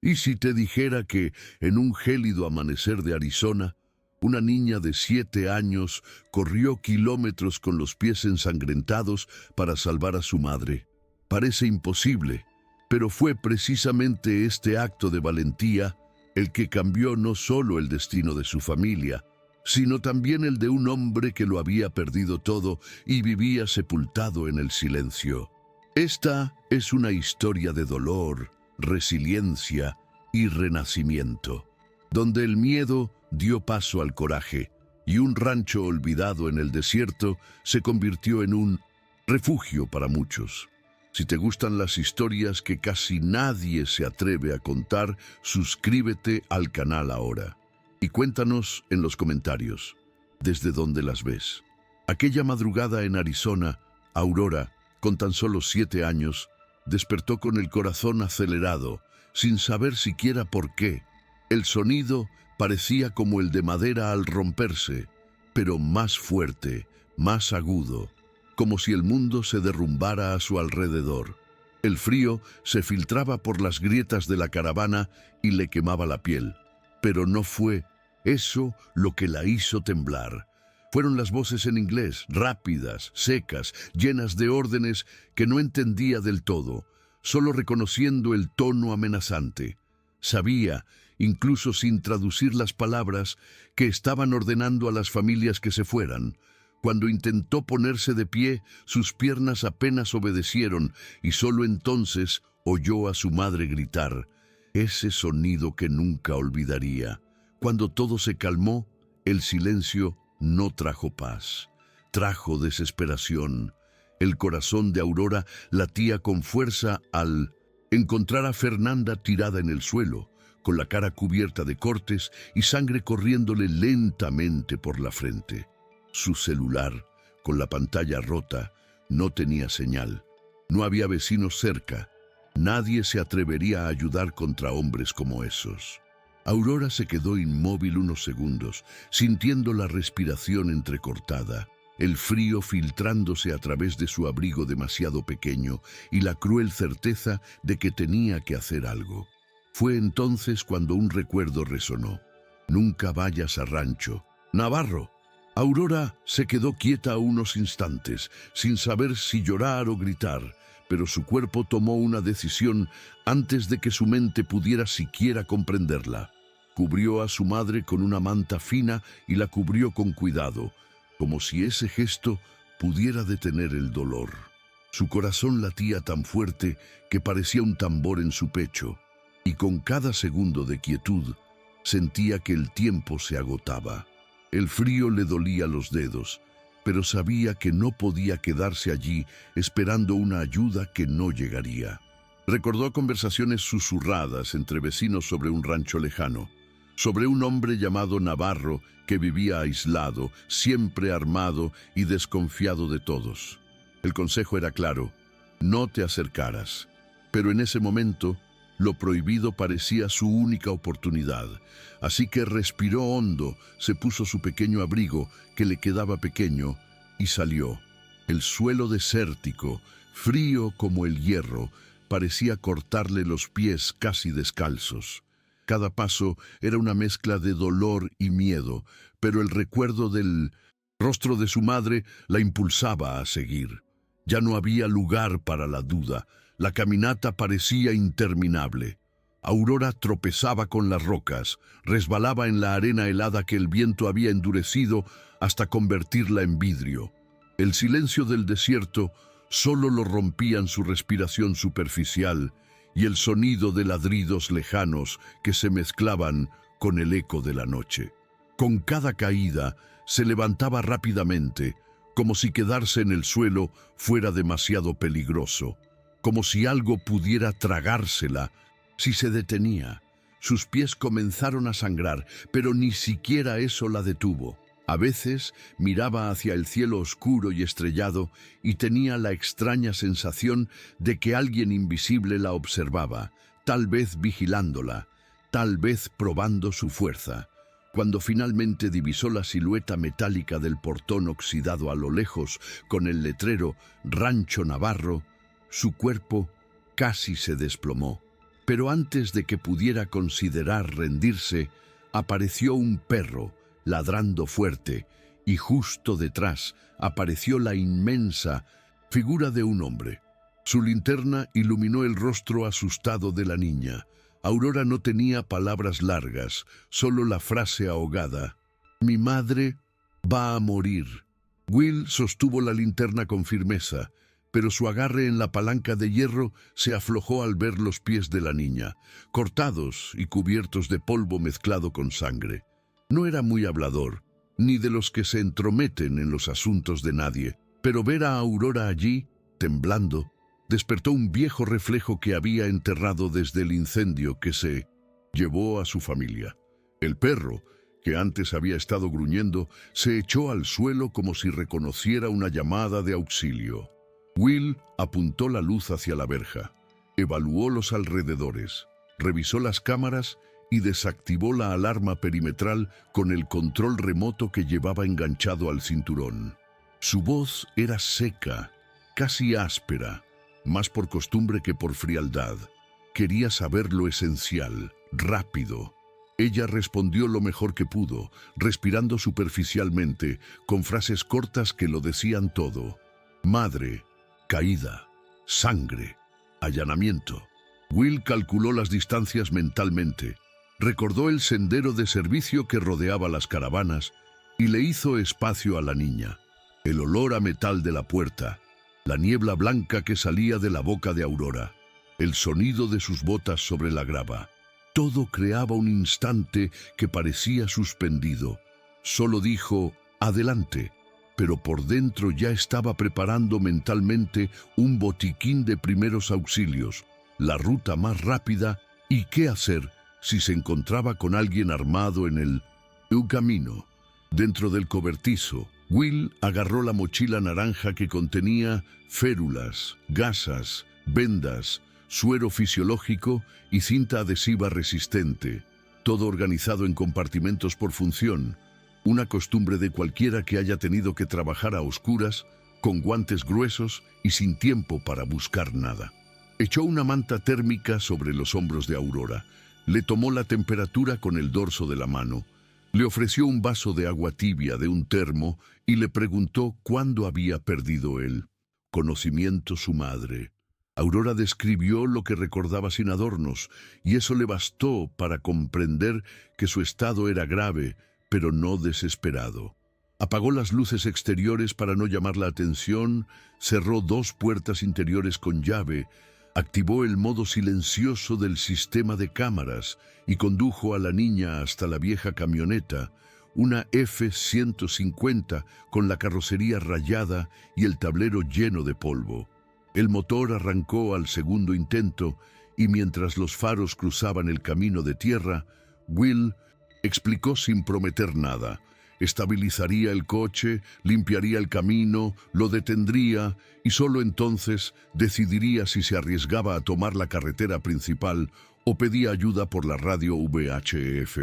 ¿Y si te dijera que en un gélido amanecer de Arizona, una niña de 7 años corrió kilómetros con los pies ensangrentados para salvar a su madre? Parece imposible, pero fue precisamente este acto de valentía el que cambió no solo el destino de su familia, sino también el de un hombre que lo había perdido todo y vivía sepultado en el silencio. Esta es una historia de dolor, resiliencia y renacimiento, donde el miedo dio paso al coraje y un rancho olvidado en el desierto se convirtió en un refugio para muchos. Si te gustan las historias que casi nadie se atreve a contar, suscríbete al canal ahora y cuéntanos en los comentarios desde dónde las ves. Aquella madrugada en Arizona, Aurora, con tan solo 7 años, despertó con el corazón acelerado, sin saber siquiera por qué. El sonido parecía como el de madera al romperse, pero más fuerte, más agudo, como si el mundo se derrumbara a su alrededor. El frío se filtraba por las grietas de la caravana y le quemaba la piel. Pero no fue eso lo que la hizo temblar. Fueron las voces en inglés, rápidas, secas, llenas de órdenes que no entendía del todo, solo reconociendo el tono amenazante. Sabía, incluso sin traducir las palabras, que estaban ordenando a las familias que se fueran. Cuando intentó ponerse de pie, sus piernas apenas obedecieron y solo entonces oyó a su madre gritar, ese sonido que nunca olvidaría. Cuando todo se calmó, el silencio no trajo paz, trajo desesperación. El corazón de Aurora latía con fuerza al encontrar a Fernanda tirada en el suelo, con la cara cubierta de cortes y sangre corriéndole lentamente por la frente. Su celular, con la pantalla rota, no tenía señal. No había vecinos cerca. Nadie se atrevería a ayudar contra hombres como esos. Aurora se quedó inmóvil unos segundos, sintiendo la respiración entrecortada, el frío filtrándose a través de su abrigo demasiado pequeño y la cruel certeza de que tenía que hacer algo. Fue entonces cuando un recuerdo resonó. Nunca vayas a rancho. ¡Navarro! Aurora se quedó quieta unos instantes, sin saber si llorar o gritar, pero su cuerpo tomó una decisión antes de que su mente pudiera siquiera comprenderla. Cubrió a su madre con una manta fina y la cubrió con cuidado, como si ese gesto pudiera detener el dolor. Su corazón latía tan fuerte que parecía un tambor en su pecho, y con cada segundo de quietud sentía que el tiempo se agotaba. El frío le dolía los dedos, pero sabía que no podía quedarse allí esperando una ayuda que no llegaría. Recordó conversaciones susurradas entre vecinos sobre un rancho lejano, sobre un hombre llamado Navarro que vivía aislado, siempre armado y desconfiado de todos. El consejo era claro, no te acercaras. Pero en ese momento, lo prohibido parecía su única oportunidad, así que respiró hondo, se puso su pequeño abrigo, que le quedaba pequeño, y salió. El suelo desértico, frío como el hierro, parecía cortarle los pies casi descalzos. Cada paso era una mezcla de dolor y miedo, pero el recuerdo del rostro de su madre la impulsaba a seguir. Ya no había lugar para la duda. La caminata parecía interminable. Aurora tropezaba con las rocas, resbalaba en la arena helada que el viento había endurecido hasta convertirla en vidrio. El silencio del desierto solo lo rompían su respiración superficial y el sonido de ladridos lejanos que se mezclaban con el eco de la noche. Con cada caída se levantaba rápidamente, como si quedarse en el suelo fuera demasiado peligroso, como si algo pudiera tragársela si se detenía. Sus pies comenzaron a sangrar, pero ni siquiera eso la detuvo. A veces miraba hacia el cielo oscuro y estrellado y tenía la extraña sensación de que alguien invisible la observaba, tal vez vigilándola, tal vez probando su fuerza. Cuando finalmente divisó la silueta metálica del portón oxidado a lo lejos con el letrero Rancho Navarro, su cuerpo casi se desplomó. Pero antes de que pudiera considerar rendirse, apareció un perro, ladrando fuerte, y justo detrás apareció la inmensa figura de un hombre. Su linterna iluminó el rostro asustado de la niña. Aurora no tenía palabras largas, solo la frase ahogada: «Mi madre va a morir». Will sostuvo la linterna con firmeza, pero su agarre en la palanca de hierro se aflojó al ver los pies de la niña, cortados y cubiertos de polvo mezclado con sangre. No era muy hablador, ni de los que se entrometen en los asuntos de nadie, pero ver a Aurora allí, temblando, despertó un viejo reflejo que había enterrado desde el incendio que se llevó a su familia. El perro, que antes había estado gruñendo, se echó al suelo como si reconociera una llamada de auxilio. Will apuntó la luz hacia la verja, evaluó los alrededores, revisó las cámaras y desactivó la alarma perimetral con el control remoto que llevaba enganchado al cinturón. Su voz era seca, casi áspera, más por costumbre que por frialdad. Quería saber lo esencial, rápido. Ella respondió lo mejor que pudo, respirando superficialmente, con frases cortas que lo decían todo. Madre, caída, sangre, allanamiento. Will calculó las distancias mentalmente. Recordó el sendero de servicio que rodeaba las caravanas y le hizo espacio a la niña. El olor a metal de la puerta, la niebla blanca que salía de la boca de Aurora, el sonido de sus botas sobre la grava. Todo creaba un instante que parecía suspendido. Solo dijo, «Adelante», pero por dentro ya estaba preparando mentalmente un botiquín de primeros auxilios, la ruta más rápida y qué hacer si se encontraba con alguien armado en el camino. Dentro del cobertizo, Will agarró la mochila naranja que contenía férulas, gasas, vendas, suero fisiológico y cinta adhesiva resistente, todo organizado en compartimentos por función, una costumbre de cualquiera que haya tenido que trabajar a oscuras, con guantes gruesos y sin tiempo para buscar nada. Echó una manta térmica sobre los hombros de Aurora, le tomó la temperatura con el dorso de la mano, le ofreció un vaso de agua tibia de un termo y le preguntó cuándo había perdido el conocimiento su madre. Aurora describió lo que recordaba sin adornos, y eso le bastó para comprender que su estado era grave, pero no desesperado. Apagó las luces exteriores para no llamar la atención, cerró 2 puertas interiores con llave, activó el modo silencioso del sistema de cámaras y condujo a la niña hasta la vieja camioneta, una F-150 con la carrocería rayada y el tablero lleno de polvo. El motor arrancó al segundo intento y mientras los faros cruzaban el camino de tierra, Will explicó sin prometer nada. Estabilizaría el coche, limpiaría el camino, lo detendría y solo entonces decidiría si se arriesgaba a tomar la carretera principal o pedía ayuda por la radio VHF.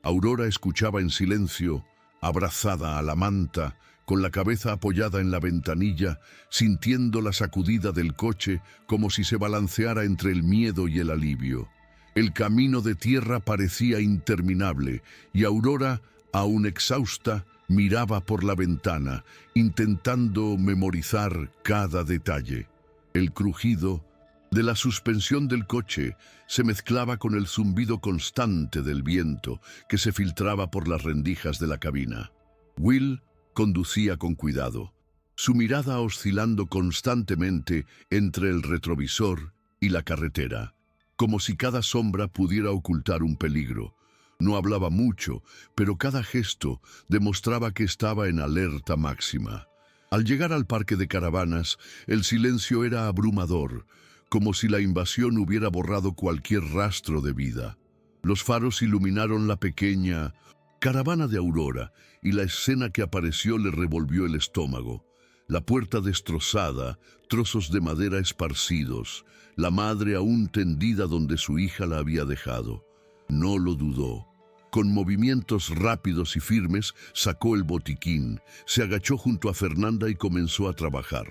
Aurora escuchaba en silencio, abrazada a la manta, con la cabeza apoyada en la ventanilla, sintiendo la sacudida del coche como si se balanceara entre el miedo y el alivio. El camino de tierra parecía interminable y Aurora, aún exhausta, miraba por la ventana, intentando memorizar cada detalle. El crujido de la suspensión del coche se mezclaba con el zumbido constante del viento que se filtraba por las rendijas de la cabina. Will conducía con cuidado, su mirada oscilando constantemente entre el retrovisor y la carretera, como si cada sombra pudiera ocultar un peligro. No hablaba mucho, pero cada gesto demostraba que estaba en alerta máxima. Al llegar al parque de caravanas, el silencio era abrumador, como si la invasión hubiera borrado cualquier rastro de vida. Los faros iluminaron la pequeña caravana de Aurora y la escena que apareció le revolvió el estómago. La puerta destrozada, trozos de madera esparcidos, la madre aún tendida donde su hija la había dejado. No lo dudó. Con movimientos rápidos y firmes, sacó el botiquín, se agachó junto a Fernanda y comenzó a trabajar.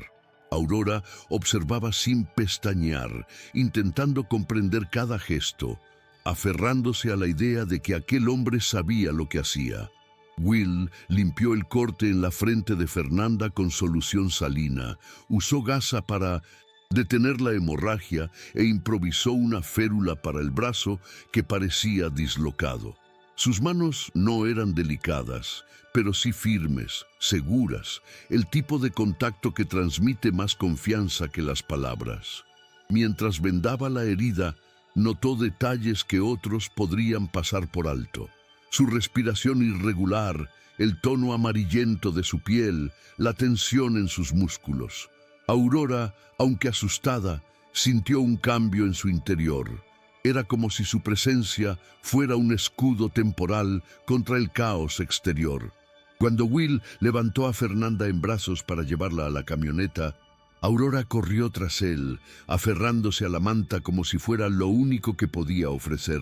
Aurora observaba sin pestañear, intentando comprender cada gesto, aferrándose a la idea de que aquel hombre sabía lo que hacía. Will limpió el corte en la frente de Fernanda con solución salina, usó gasa para detener la hemorragia e improvisó una férula para el brazo que parecía dislocado. Sus manos no eran delicadas, pero sí firmes, seguras, el tipo de contacto que transmite más confianza que las palabras. Mientras vendaba la herida, notó detalles que otros podrían pasar por alto. Su respiración irregular, el tono amarillento de su piel, la tensión en sus músculos. Aurora, aunque asustada, sintió un cambio en su interior. Era como si su presencia fuera un escudo temporal contra el caos exterior. Cuando Will levantó a Fernanda en brazos para llevarla a la camioneta, Aurora corrió tras él, aferrándose a la manta como si fuera lo único que podía ofrecer.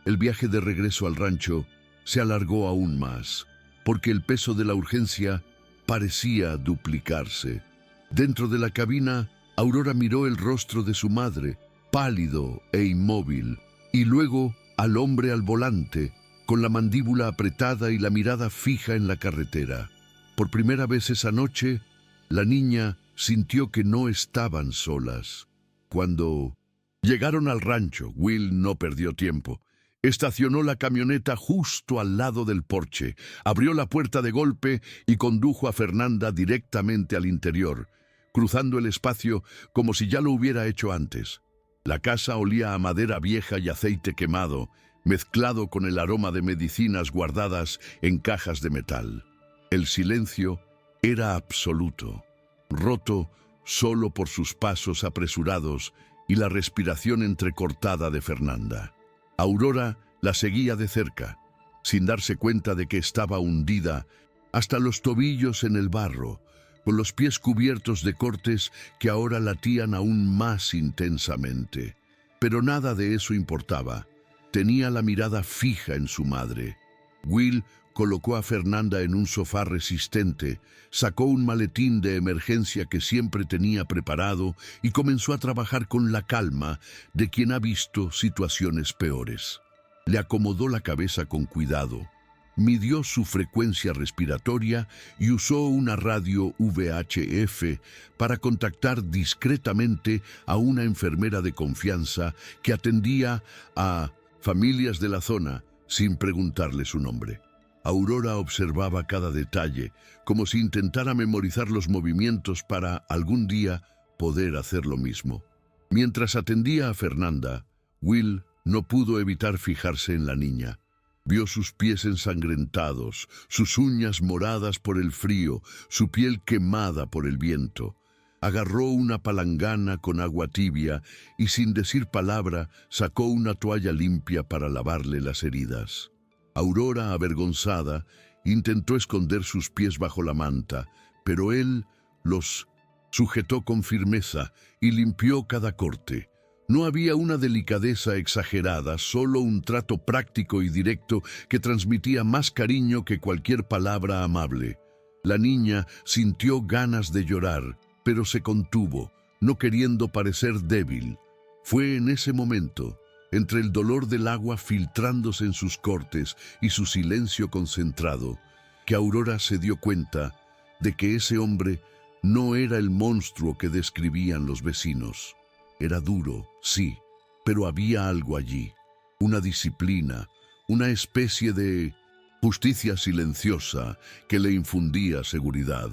El viaje de regreso al rancho se alargó aún más, porque el peso de la urgencia parecía duplicarse. Dentro de la cabina, Aurora miró el rostro de su madre, pálido e inmóvil, y luego al hombre al volante, con la mandíbula apretada y la mirada fija en la carretera. Por primera vez esa noche, la niña sintió que no estaban solas. Cuando llegaron al rancho, Will no perdió tiempo. Estacionó la camioneta justo al lado del porche, abrió la puerta de golpe y condujo a Fernanda directamente al interior, cruzando el espacio como si ya lo hubiera hecho antes. La casa olía a madera vieja y aceite quemado, mezclado con el aroma de medicinas guardadas en cajas de metal. El silencio era absoluto, roto solo por sus pasos apresurados y la respiración entrecortada de Fernanda. Aurora la seguía de cerca, sin darse cuenta de que estaba hundida hasta los tobillos en el barro, con los pies cubiertos de cortes que ahora latían aún más intensamente. Pero nada de eso importaba. Tenía la mirada fija en su madre. Will colocó a Fernanda en un sofá resistente, sacó un maletín de emergencia que siempre tenía preparado y comenzó a trabajar con la calma de quien ha visto situaciones peores. Le acomodó la cabeza con cuidado, midió su frecuencia respiratoria y usó una radio VHF para contactar discretamente a una enfermera de confianza que atendía a familias de la zona sin preguntarle su nombre. Aurora observaba cada detalle, como si intentara memorizar los movimientos para algún día poder hacer lo mismo. Mientras atendía a Fernanda, Will no pudo evitar fijarse en la niña. Vio sus pies ensangrentados, sus uñas moradas por el frío, su piel quemada por el viento. Agarró una palangana con agua tibia y sin decir palabra sacó una toalla limpia para lavarle las heridas. Aurora, avergonzada, intentó esconder sus pies bajo la manta, pero él los sujetó con firmeza y limpió cada corte. No había una delicadeza exagerada, solo un trato práctico y directo que transmitía más cariño que cualquier palabra amable. La niña sintió ganas de llorar, pero se contuvo, no queriendo parecer débil. Fue en ese momento, entre el dolor del agua filtrándose en sus cortes y su silencio concentrado, que Aurora se dio cuenta de que ese hombre no era el monstruo que describían los vecinos. Era duro, sí, pero había algo allí, una disciplina, una especie de justicia silenciosa que le infundía seguridad.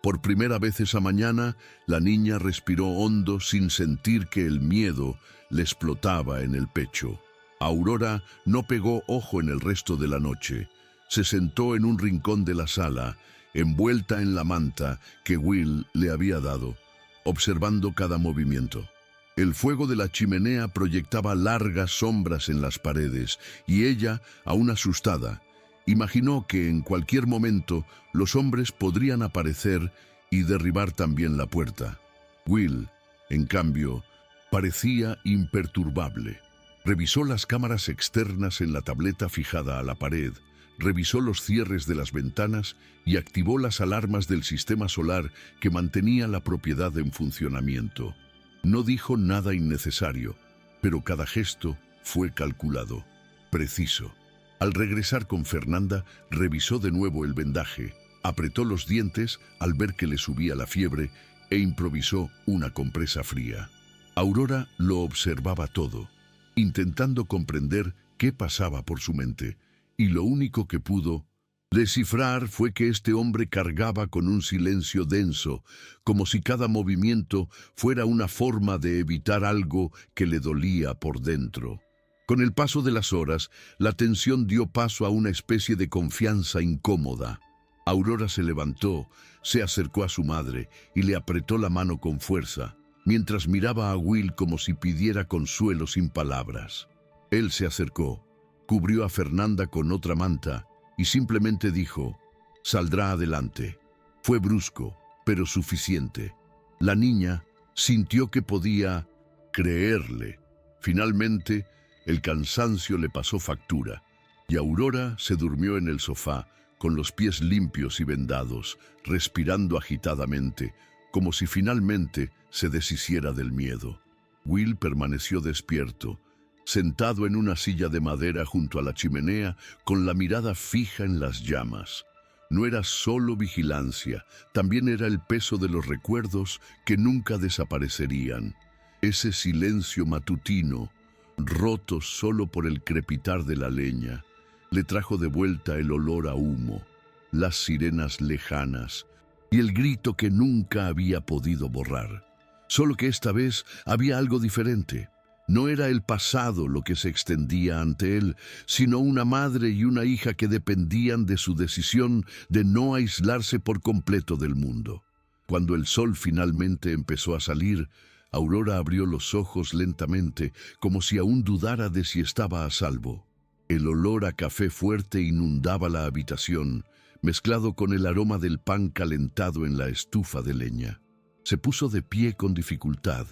Por primera vez esa mañana, la niña respiró hondo sin sentir que el miedo le explotaba en el pecho. Aurora no pegó ojo en el resto de la noche. Se sentó en un rincón de la sala, envuelta en la manta que Will le había dado, observando cada movimiento. El fuego de la chimenea proyectaba largas sombras en las paredes, y ella, aún asustada, imaginó que en cualquier momento los hombres podrían aparecer y derribar también la puerta. Will, en cambio, parecía imperturbable. Revisó las cámaras externas en la tableta fijada a la pared, revisó los cierres de las ventanas y activó las alarmas del sistema solar que mantenía la propiedad en funcionamiento. No dijo nada innecesario, pero cada gesto fue calculado, preciso. Al regresar con Fernanda, revisó de nuevo el vendaje, apretó los dientes al ver que le subía la fiebre e improvisó una compresa fría. Aurora lo observaba todo, intentando comprender qué pasaba por su mente, y lo único que pudo descifrar fue que este hombre cargaba con un silencio denso, como si cada movimiento fuera una forma de evitar algo que le dolía por dentro. Con el paso de las horas, la tensión dio paso a una especie de confianza incómoda. Aurora se levantó, se acercó a su madre y le apretó la mano con fuerza, mientras miraba a Will como si pidiera consuelo sin palabras. Él se acercó, cubrió a Fernanda con otra manta y simplemente dijo: «Saldrá adelante». Fue brusco, pero suficiente. La niña sintió que podía creerle. Finalmente, el cansancio le pasó factura y Aurora se durmió en el sofá, con los pies limpios y vendados, respirando agitadamente, como si finalmente se deshiciera del miedo. Will permaneció despierto, sentado en una silla de madera junto a la chimenea, con la mirada fija en las llamas. No era solo vigilancia, también era el peso de los recuerdos que nunca desaparecerían. Ese silencio matutino, roto solo por el crepitar de la leña, le trajo de vuelta el olor a humo, las sirenas lejanas y el grito que nunca había podido borrar. Solo que esta vez había algo diferente. No era el pasado lo que se extendía ante él, sino una madre y una hija que dependían de su decisión de no aislarse por completo del mundo. Cuando el sol finalmente empezó a salir, Aurora abrió los ojos lentamente, como si aún dudara de si estaba a salvo. El olor a café fuerte inundaba la habitación, mezclado con el aroma del pan calentado en la estufa de leña. Se puso de pie con dificultad,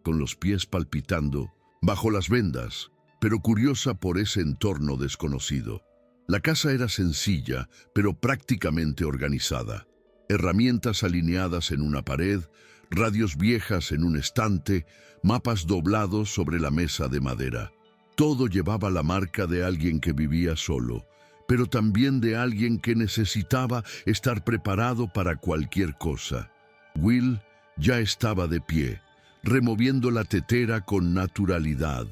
con los pies palpitando, bajo las vendas, pero curiosa por ese entorno desconocido. La casa era sencilla, pero prácticamente organizada. Herramientas alineadas en una pared, radios viejas en un estante, mapas doblados sobre la mesa de madera. Todo llevaba la marca de alguien que vivía solo, pero también de alguien que necesitaba estar preparado para cualquier cosa. Will ya estaba de pie, removiendo la tetera con naturalidad.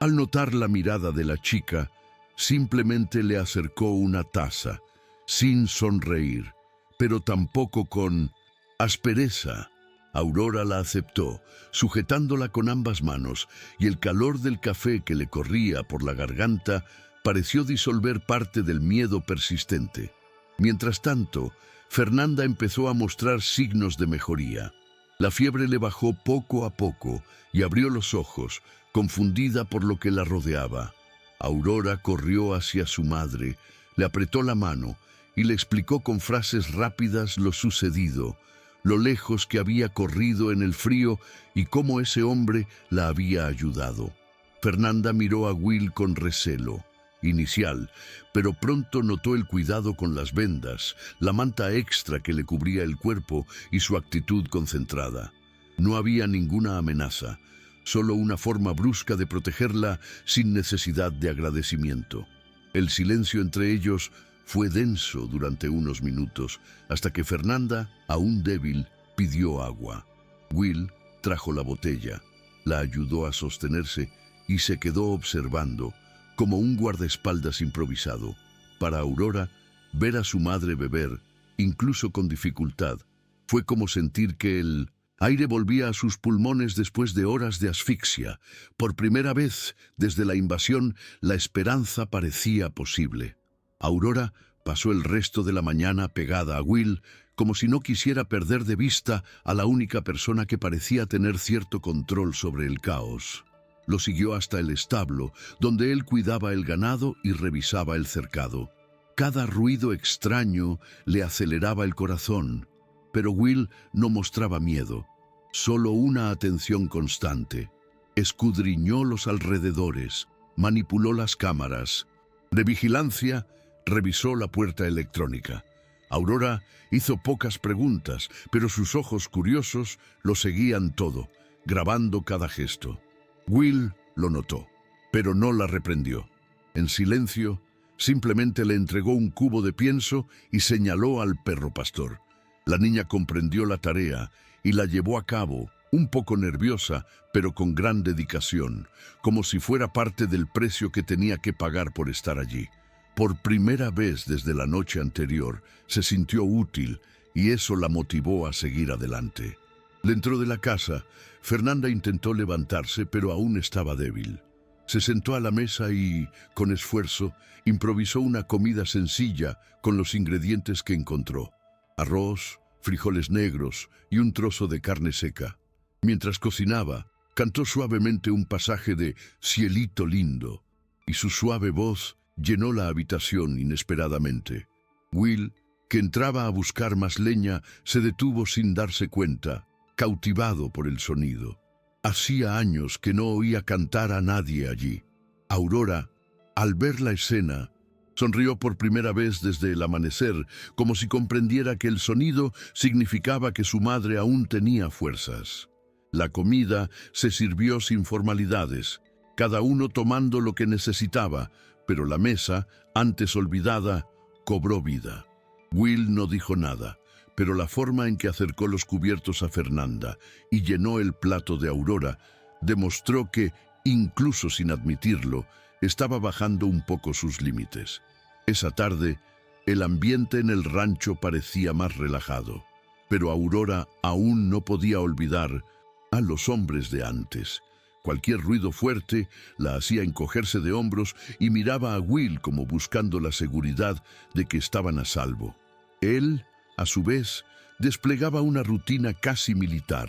Al notar la mirada de la chica, simplemente le acercó una taza, sin sonreír, pero tampoco con aspereza. Aurora la aceptó, sujetándola con ambas manos, y el calor del café que le corría por la garganta pareció disolver parte del miedo persistente. Mientras tanto, Fernanda empezó a mostrar signos de mejoría. La fiebre le bajó poco a poco y abrió los ojos, confundida por lo que la rodeaba. Aurora corrió hacia su madre, le apretó la mano y le explicó con frases rápidas lo sucedido, lo lejos que había corrido en el frío y cómo ese hombre la había ayudado. Fernanda miró a Will con recelo inicial, pero pronto notó el cuidado con las vendas, la manta extra que le cubría el cuerpo y su actitud concentrada. No había ninguna amenaza, solo una forma brusca de protegerla sin necesidad de agradecimiento. El silencio entre ellos fue denso durante unos minutos, hasta que Fernanda, aún débil, pidió agua. Will trajo la botella, la ayudó a sostenerse y se quedó observando, como un guardaespaldas improvisado. Para Aurora, ver a su madre beber, incluso con dificultad, fue como sentir que el aire volvía a sus pulmones después de horas de asfixia. Por primera vez, desde la invasión, la esperanza parecía posible. Aurora pasó el resto de la mañana pegada a Will, como si no quisiera perder de vista a la única persona que parecía tener cierto control sobre el caos. Lo siguió hasta el establo, donde él cuidaba el ganado y revisaba el cercado. Cada ruido extraño le aceleraba el corazón, pero Will no mostraba miedo, solo una atención constante. Escudriñó los alrededores, manipuló las cámaras. De vigilancia, Revisó la puerta electrónica. Aurora hizo pocas preguntas, pero sus ojos curiosos lo seguían todo, grabando cada gesto. Will lo notó, pero no la reprendió. En silencio, simplemente le entregó un cubo de pienso y señaló al perro pastor. La niña comprendió la tarea y la llevó a cabo, un poco nerviosa, pero con gran dedicación, como si fuera parte del precio que tenía que pagar por estar allí. Por primera vez desde la noche anterior, se sintió útil y eso la motivó a seguir adelante. Dentro de la casa, Fernanda intentó levantarse, pero aún estaba débil. Se sentó a la mesa y, con esfuerzo, improvisó una comida sencilla con los ingredientes que encontró: arroz, frijoles negros y un trozo de carne seca. Mientras cocinaba, cantó suavemente un pasaje de Cielito lindo, y su suave voz llenó la habitación inesperadamente. Will, que entraba a buscar más leña, se detuvo sin darse cuenta, cautivado por el sonido. Hacía años que no oía cantar a nadie allí. Aurora, al ver la escena, sonrió por primera vez desde el amanecer, como si comprendiera que el sonido significaba que su madre aún tenía fuerzas. La comida se sirvió sin formalidades, cada uno tomando lo que necesitaba, pero la mesa, antes olvidada, cobró vida. Will no dijo nada, pero la forma en que acercó los cubiertos a Fernanda y llenó el plato de Aurora demostró que, incluso sin admitirlo, estaba bajando un poco sus límites. Esa tarde, el ambiente en el rancho parecía más relajado, pero Aurora aún no podía olvidar a los hombres de antes. Cualquier ruido fuerte la hacía encogerse de hombros y miraba a Will como buscando la seguridad de que estaban a salvo. Él, a su vez, desplegaba una rutina casi militar,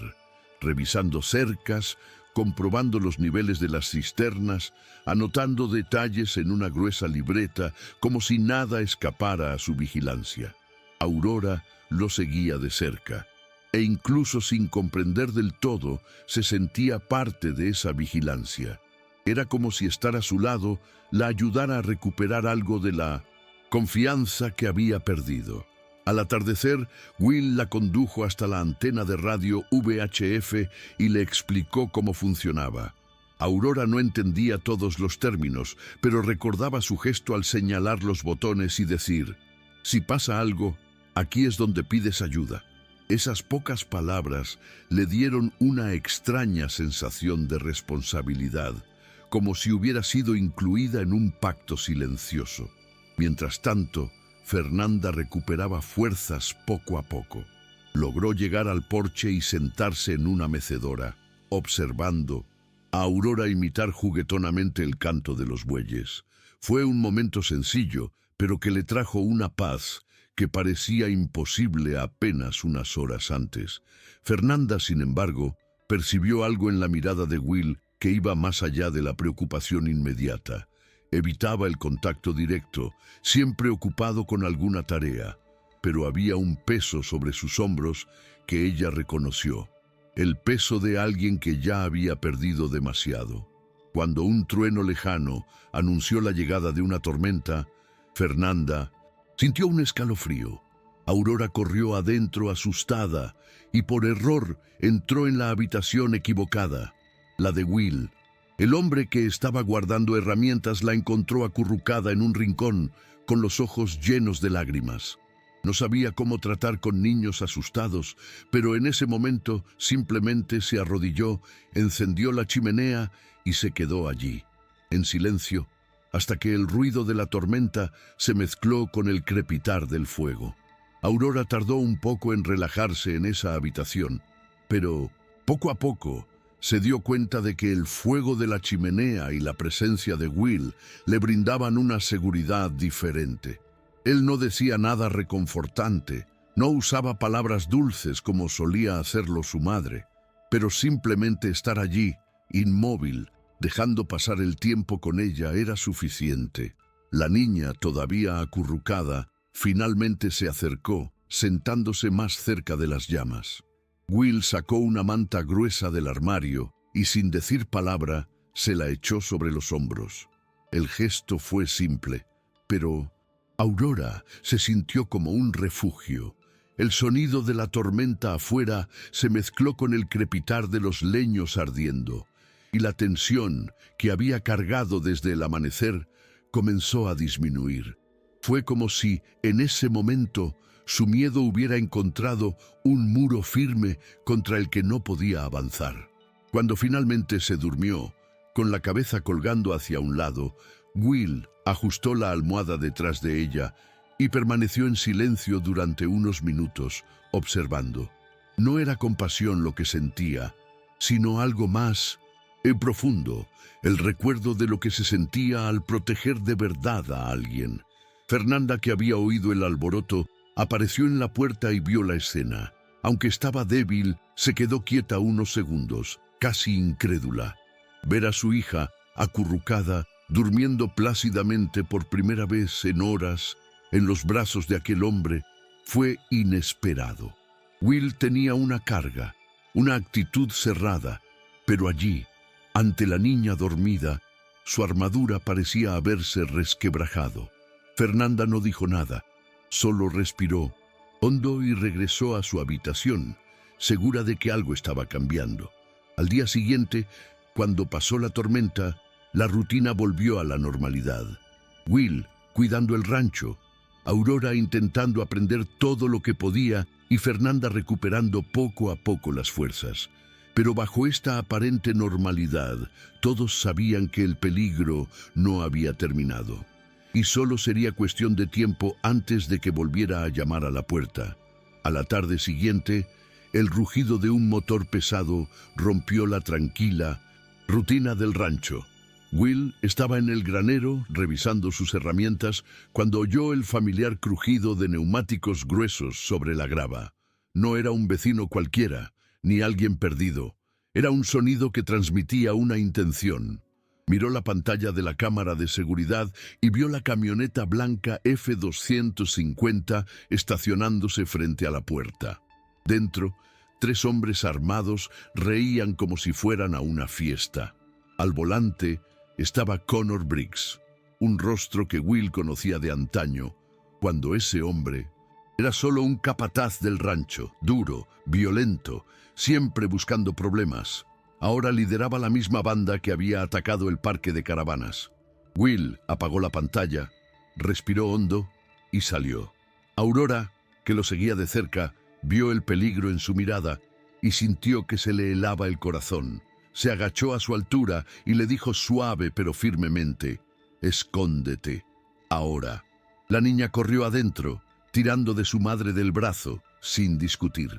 revisando cercas, comprobando los niveles de las cisternas, anotando detalles en una gruesa libreta, como si nada escapara a su vigilancia. Aurora lo seguía de cerca, e incluso sin comprender del todo, se sentía parte de esa vigilancia. Era como si estar a su lado la ayudara a recuperar algo de la confianza que había perdido. Al atardecer, Will la condujo hasta la antena de radio VHF y le explicó cómo funcionaba. Aurora no entendía todos los términos, pero recordaba su gesto al señalar los botones y decir: «Si pasa algo, aquí es donde pides ayuda». Esas pocas palabras le dieron una extraña sensación de responsabilidad, como si hubiera sido incluida en un pacto silencioso. Mientras tanto, Fernanda recuperaba fuerzas poco a poco. Logró llegar al porche y sentarse en una mecedora, observando a Aurora imitar juguetonamente el canto de los bueyes. Fue un momento sencillo, pero que le trajo una paz que parecía imposible apenas unas horas antes. Fernanda, sin embargo, percibió algo en la mirada de Will que iba más allá de la preocupación inmediata. Evitaba el contacto directo, siempre ocupado con alguna tarea, pero había un peso sobre sus hombros que ella reconoció, el peso de alguien que ya había perdido demasiado. Cuando un trueno lejano anunció la llegada de una tormenta, Fernanda sintió un escalofrío. Aurora corrió adentro asustada y por error entró en la habitación equivocada, la de Will. El hombre que estaba guardando herramientas la encontró acurrucada en un rincón, con los ojos llenos de lágrimas. No sabía cómo tratar con niños asustados, pero en ese momento simplemente se arrodilló, encendió la chimenea y se quedó allí, en silencio, hasta que el ruido de la tormenta se mezcló con el crepitar del fuego. Aurora tardó un poco en relajarse en esa habitación, pero poco a poco se dio cuenta de que el fuego de la chimenea y la presencia de Will le brindaban una seguridad diferente. Él no decía nada reconfortante, no usaba palabras dulces como solía hacerlo su madre, pero simplemente estar allí, inmóvil, dejando pasar el tiempo con ella, era suficiente. La niña, todavía acurrucada, finalmente se acercó, sentándose más cerca de las llamas. Will sacó una manta gruesa del armario y, sin decir palabra, se la echó sobre los hombros. El gesto fue simple, pero Aurora se sintió como un refugio. El sonido de la tormenta afuera se mezcló con el crepitar de los leños ardiendo, y la tensión que había cargado desde el amanecer comenzó a disminuir. Fue como si, en ese momento, su miedo hubiera encontrado un muro firme contra el que no podía avanzar. Cuando finalmente se durmió, con la cabeza colgando hacia un lado, Will ajustó la almohada detrás de ella y permaneció en silencio durante unos minutos, observando. No era compasión lo que sentía, sino algo más profundo, el recuerdo de lo que se sentía al proteger de verdad a alguien. Fernanda, que había oído el alboroto, apareció en la puerta y vio la escena. Aunque estaba débil, se quedó quieta unos segundos, casi incrédula. Ver a su hija, acurrucada, durmiendo plácidamente por primera vez en horas, en los brazos de aquel hombre, fue inesperado. Will tenía una carga, una actitud cerrada, pero allí, ante la niña dormida, su armadura parecía haberse resquebrajado. Fernanda no dijo nada, solo respiró hondo y regresó a su habitación, segura de que algo estaba cambiando. Al día siguiente, cuando pasó la tormenta, la rutina volvió a la normalidad. Will cuidando el rancho, Aurora intentando aprender todo lo que podía y Fernanda recuperando poco a poco las fuerzas. Pero bajo esta aparente normalidad, todos sabían que el peligro no había terminado. Y solo sería cuestión de tiempo antes de que volviera a llamar a la puerta. A la tarde siguiente, el rugido de un motor pesado rompió la tranquila rutina del rancho. Will estaba en el granero revisando sus herramientas cuando oyó el familiar crujido de neumáticos gruesos sobre la grava. No era un vecino cualquiera, ni alguien perdido. Era un sonido que transmitía una intención. Miró la pantalla de la cámara de seguridad y vio la camioneta blanca F-250 estacionándose frente a la puerta. Dentro, 3 hombres armados reían como si fueran a una fiesta. Al volante estaba Connor Briggs, un rostro que Will conocía de antaño, cuando ese hombre era solo un capataz del rancho, duro, violento, siempre buscando problemas. Ahora lideraba la misma banda que había atacado el parque de caravanas. Will apagó la pantalla, respiró hondo y salió. Aurora, que lo seguía de cerca, vio el peligro en su mirada y sintió que se le helaba el corazón. Se agachó a su altura y le dijo suave pero firmemente: «Escóndete, ahora». La niña corrió adentro, tirando de su madre del brazo, sin discutir.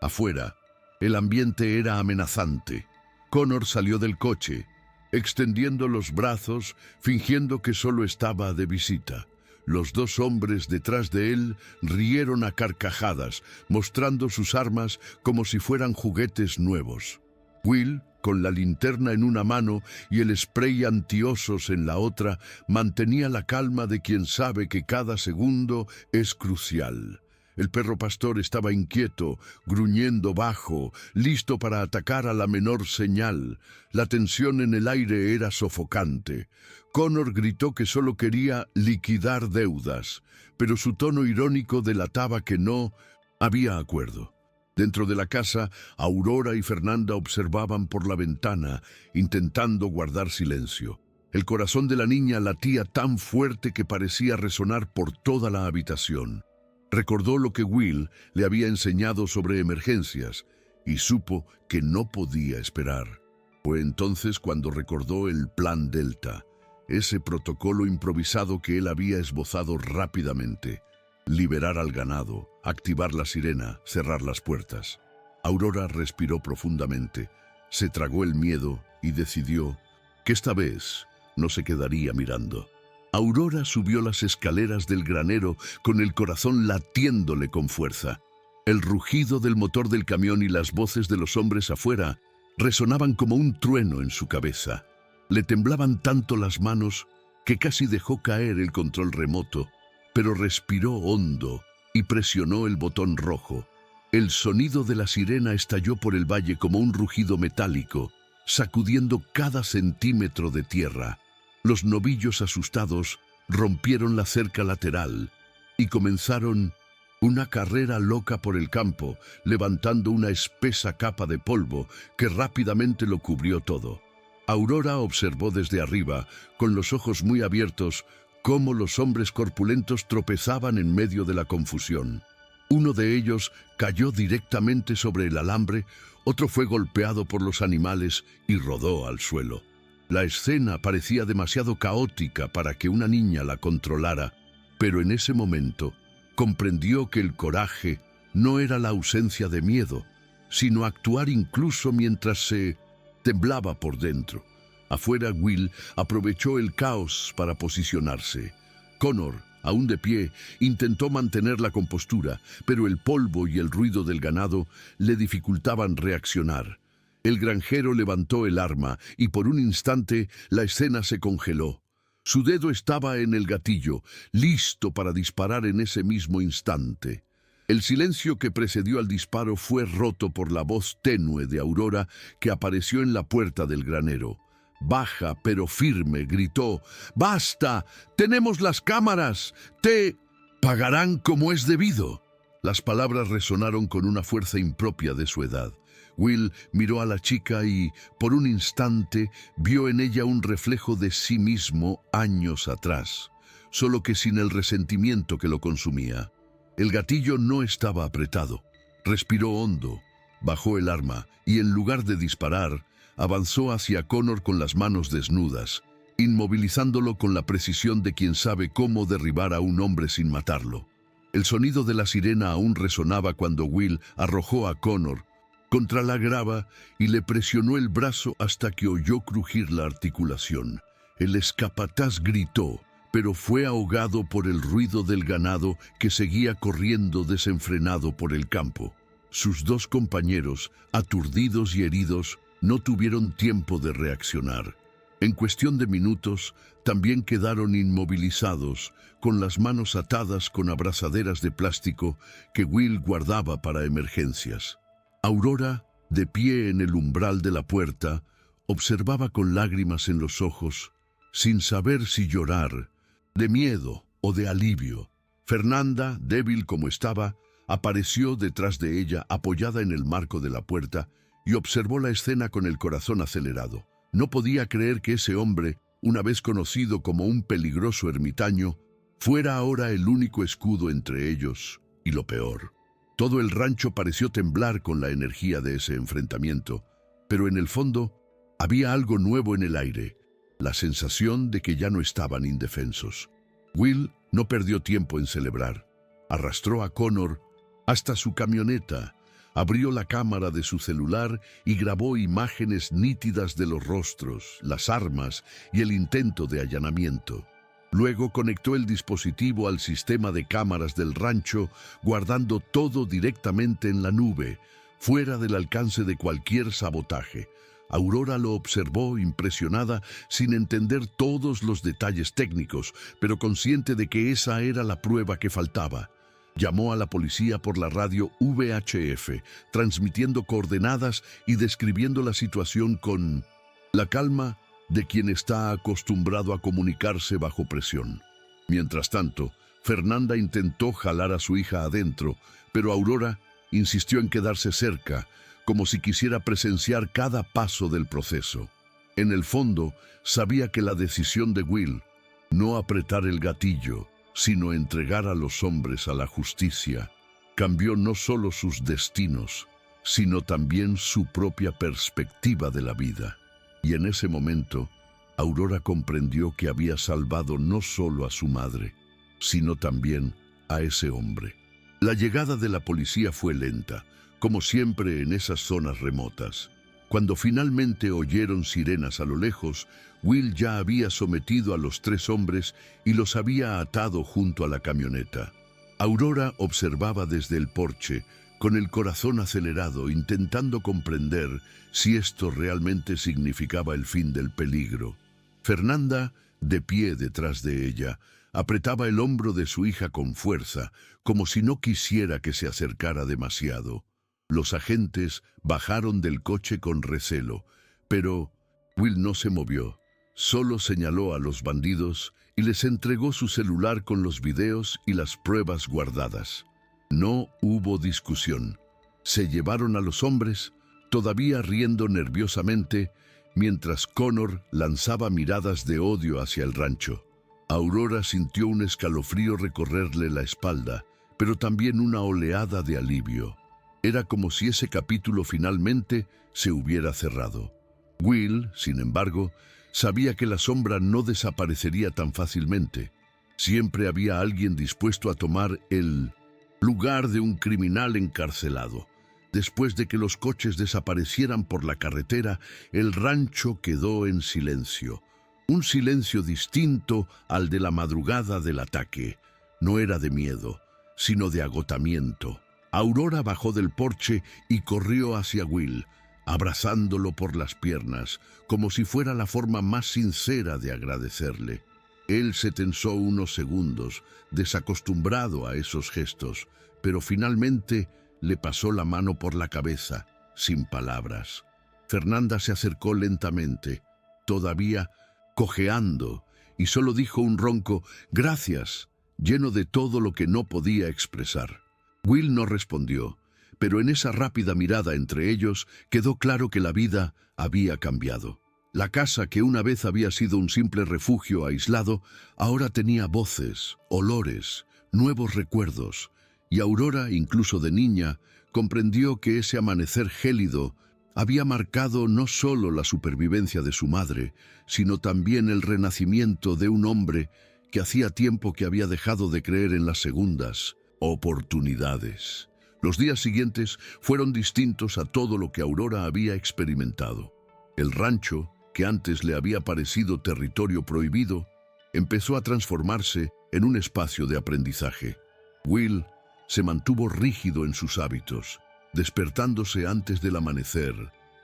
Afuera, el ambiente era amenazante. Connor salió del coche, extendiendo los brazos, fingiendo que solo estaba de visita. Los 2 hombres detrás de él rieron a carcajadas, mostrando sus armas como si fueran juguetes nuevos. Will, con la linterna en una mano y el spray antiosos en la otra, mantenía la calma de quien sabe que cada segundo es crucial. El perro pastor estaba inquieto, gruñendo bajo, listo para atacar a la menor señal. La tensión en el aire era sofocante. Connor gritó que solo quería liquidar deudas, pero su tono irónico delataba que no había acuerdo. Dentro de la casa, Aurora y Fernanda observaban por la ventana, intentando guardar silencio. El corazón de la niña latía tan fuerte que parecía resonar por toda la habitación. Recordó lo que Will le había enseñado sobre emergencias y supo que no podía esperar. Fue entonces cuando recordó el Plan Delta, ese protocolo improvisado que él había esbozado rápidamente. Liberar al ganado, activar la sirena, cerrar las puertas. Aurora respiró profundamente, se tragó el miedo y decidió que esta vez no se quedaría mirando. Aurora subió las escaleras del granero con el corazón latiéndole con fuerza. El rugido del motor del camión y las voces de los hombres afuera resonaban como un trueno en su cabeza. Le temblaban tanto las manos que casi dejó caer el control remoto, pero respiró hondo y presionó el botón rojo. El sonido de la sirena estalló por el valle como un rugido metálico, sacudiendo cada centímetro de tierra. Los novillos asustados rompieron la cerca lateral y comenzaron una carrera loca por el campo, levantando una espesa capa de polvo que rápidamente lo cubrió todo. Aurora observó desde arriba, con los ojos muy abiertos, cómo los hombres corpulentos tropezaban en medio de la confusión. Uno de ellos cayó directamente sobre el alambre, otro fue golpeado por los animales y rodó al suelo. La escena parecía demasiado caótica para que una niña la controlara, pero en ese momento comprendió que el coraje no era la ausencia de miedo, sino actuar incluso mientras se temblaba por dentro. Afuera, Will aprovechó el caos para posicionarse. Connor, aún de pie, intentó mantener la compostura, pero el polvo y el ruido del ganado le dificultaban reaccionar. El granjero levantó el arma y por un instante la escena se congeló. Su dedo estaba en el gatillo, listo para disparar en ese mismo instante. El silencio que precedió al disparo fue roto por la voz tenue de Aurora que apareció en la puerta del granero. Baja pero firme, gritó: «¡Basta! ¡Tenemos las cámaras! ¡Te pagarán como es debido!». Las palabras resonaron con una fuerza impropia de su edad. Will miró a la chica y, por un instante, vio en ella un reflejo de sí mismo años atrás, solo que sin el resentimiento que lo consumía. El gatillo no estaba apretado. Respiró hondo, bajó el arma y, en lugar de disparar, avanzó hacia Connor con las manos desnudas, inmovilizándolo con la precisión de quien sabe cómo derribar a un hombre sin matarlo. El sonido de la sirena aún resonaba cuando Will arrojó a Connor contra la grava y le presionó el brazo hasta que oyó crujir la articulación. El escapataz gritó, pero fue ahogado por el ruido del ganado que seguía corriendo desenfrenado por el campo. Sus dos compañeros, aturdidos y heridos, no tuvieron tiempo de reaccionar. En cuestión de minutos, también quedaron inmovilizados, con las manos atadas con abrazaderas de plástico que Will guardaba para emergencias. Aurora, de pie en el umbral de la puerta, observaba con lágrimas en los ojos, sin saber si llorar, de miedo o de alivio. Fernanda, débil como estaba, apareció detrás de ella, apoyada en el marco de la puerta, y observó la escena con el corazón acelerado. No podía creer que ese hombre, una vez conocido como un peligroso ermitaño, fuera ahora el único escudo entre ellos, y lo peor. Todo el rancho pareció temblar con la energía de ese enfrentamiento, pero en el fondo había algo nuevo en el aire, la sensación de que ya no estaban indefensos. Will no perdió tiempo en celebrar. Arrastró a Connor hasta su camioneta, abrió la cámara de su celular y grabó imágenes nítidas de los rostros, las armas y el intento de allanamiento. Luego conectó el dispositivo al sistema de cámaras del rancho, guardando todo directamente en la nube, fuera del alcance de cualquier sabotaje. Aurora lo observó impresionada, sin entender todos los detalles técnicos, pero consciente de que esa era la prueba que faltaba. Llamó a la policía por la radio VHF, transmitiendo coordenadas y describiendo la situación con la calma de quien está acostumbrado a comunicarse bajo presión. Mientras tanto, Fernanda intentó jalar a su hija adentro, pero Aurora insistió en quedarse cerca, como si quisiera presenciar cada paso del proceso. En el fondo, sabía que la decisión de Will, no apretar el gatillo, sino entregar a los hombres a la justicia, cambió no solo sus destinos, sino también su propia perspectiva de la vida. Y en ese momento, Aurora comprendió que había salvado no solo a su madre, sino también a ese hombre. La llegada de la policía fue lenta, como siempre en esas zonas remotas. Cuando finalmente oyeron sirenas a lo lejos, Will ya había sometido a los 3 hombres y los había atado junto a la camioneta. Aurora observaba desde el porche, con el corazón acelerado, intentando comprender si esto realmente significaba el fin del peligro. Fernanda, de pie detrás de ella, apretaba el hombro de su hija con fuerza, como si no quisiera que se acercara demasiado. Los agentes bajaron del coche con recelo, pero Will no se movió. Solo señaló a los bandidos y les entregó su celular con los videos y las pruebas guardadas. No hubo discusión. Se llevaron a los hombres, todavía riendo nerviosamente, mientras Connor lanzaba miradas de odio hacia el rancho. Aurora sintió un escalofrío recorrerle la espalda, pero también una oleada de alivio. Era como si ese capítulo finalmente se hubiera cerrado. Will, sin embargo, sabía que la sombra no desaparecería tan fácilmente. Siempre había alguien dispuesto a tomar el lugar de un criminal encarcelado. Después de que los coches desaparecieran por la carretera, el rancho quedó en silencio. Un silencio distinto al de la madrugada del ataque. No era de miedo, sino de agotamiento. Aurora bajó del porche y corrió hacia Will, abrazándolo por las piernas, como si fuera la forma más sincera de agradecerle. Él se tensó unos segundos, desacostumbrado a esos gestos, pero finalmente le pasó la mano por la cabeza, sin palabras. Fernanda se acercó lentamente, todavía cojeando, y solo dijo un ronco «Gracias», lleno de todo lo que no podía expresar. Will no respondió, pero en esa rápida mirada entre ellos quedó claro que la vida había cambiado. La casa, que una vez había sido un simple refugio aislado, ahora tenía voces, olores, nuevos recuerdos, y Aurora, incluso de niña, comprendió que ese amanecer gélido había marcado no solo la supervivencia de su madre, sino también el renacimiento de un hombre que hacía tiempo que había dejado de creer en las segundas oportunidades. Los días siguientes fueron distintos a todo lo que Aurora había experimentado. El rancho, que antes le había parecido territorio prohibido, empezó a transformarse en un espacio de aprendizaje. Will se mantuvo rígido en sus hábitos, despertándose antes del amanecer,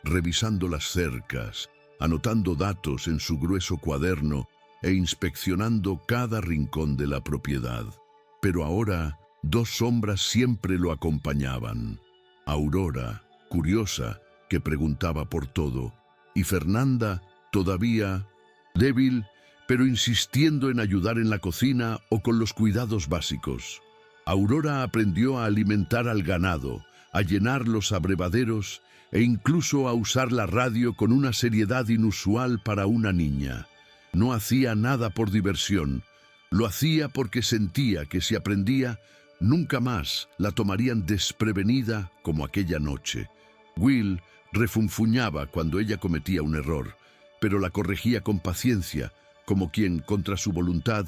revisando las cercas, anotando datos en su grueso cuaderno e inspeccionando cada rincón de la propiedad. Pero ahora, dos sombras siempre lo acompañaban. Aurora, curiosa, que preguntaba por todo, y Fernanda, todavía débil, pero insistiendo en ayudar en la cocina o con los cuidados básicos. Aurora aprendió a alimentar al ganado, a llenar los abrevaderos e incluso a usar la radio con una seriedad inusual para una niña. No hacía nada por diversión, lo hacía porque sentía que si aprendía, nunca más la tomarían desprevenida como aquella noche. Will refunfuñaba cuando ella cometía un error, pero la corregía con paciencia, como quien, contra su voluntad,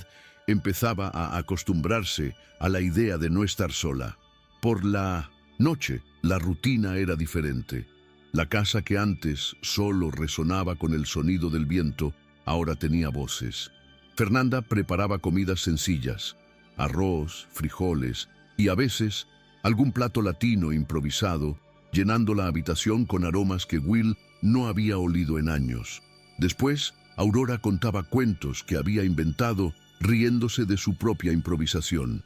empezaba a acostumbrarse a la idea de no estar sola. Por la noche, la rutina era diferente. La casa, que antes solo resonaba con el sonido del viento, ahora tenía voces. Fernanda preparaba comidas sencillas, arroz, frijoles y a veces algún plato latino improvisado, llenando la habitación con aromas que Will no había olido en años. Después, Aurora contaba cuentos que había inventado, riéndose de su propia improvisación.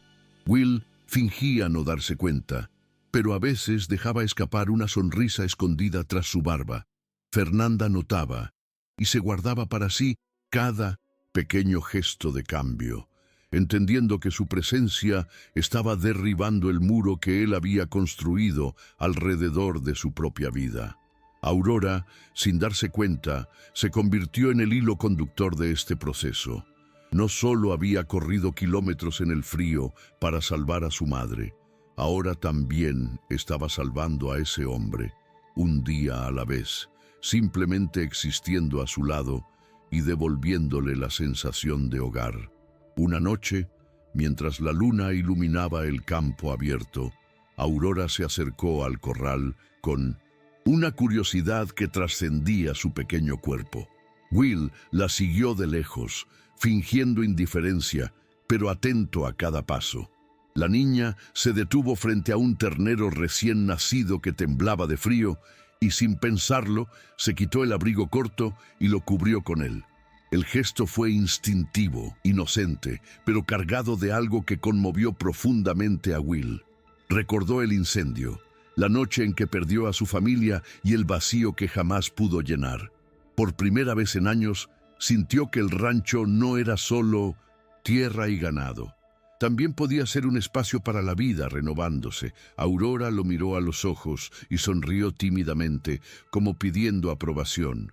Will fingía no darse cuenta, pero a veces dejaba escapar una sonrisa escondida tras su barba. Fernanda notaba y se guardaba para sí cada pequeño gesto de cambio, entendiendo que su presencia estaba derribando el muro que él había construido alrededor de su propia vida. Aurora, sin darse cuenta, se convirtió en el hilo conductor de este proceso. No solo había corrido kilómetros en el frío para salvar a su madre, ahora también estaba salvando a ese hombre, un día a la vez, simplemente existiendo a su lado y devolviéndole la sensación de hogar. Una noche, mientras la luna iluminaba el campo abierto, Aurora se acercó al corral con una curiosidad que trascendía su pequeño cuerpo. Will la siguió de lejos, fingiendo indiferencia, pero atento a cada paso. La niña se detuvo frente a un ternero recién nacido que temblaba de frío y, sin pensarlo, se quitó el abrigo corto y lo cubrió con él. El gesto fue instintivo, inocente, pero cargado de algo que conmovió profundamente a Will. Recordó el incendio, la noche en que perdió a su familia y el vacío que jamás pudo llenar. Por primera vez en años, sintió que el rancho no era solo tierra y ganado. También podía ser un espacio para la vida renovándose. Aurora lo miró a los ojos y sonrió tímidamente, como pidiendo aprobación.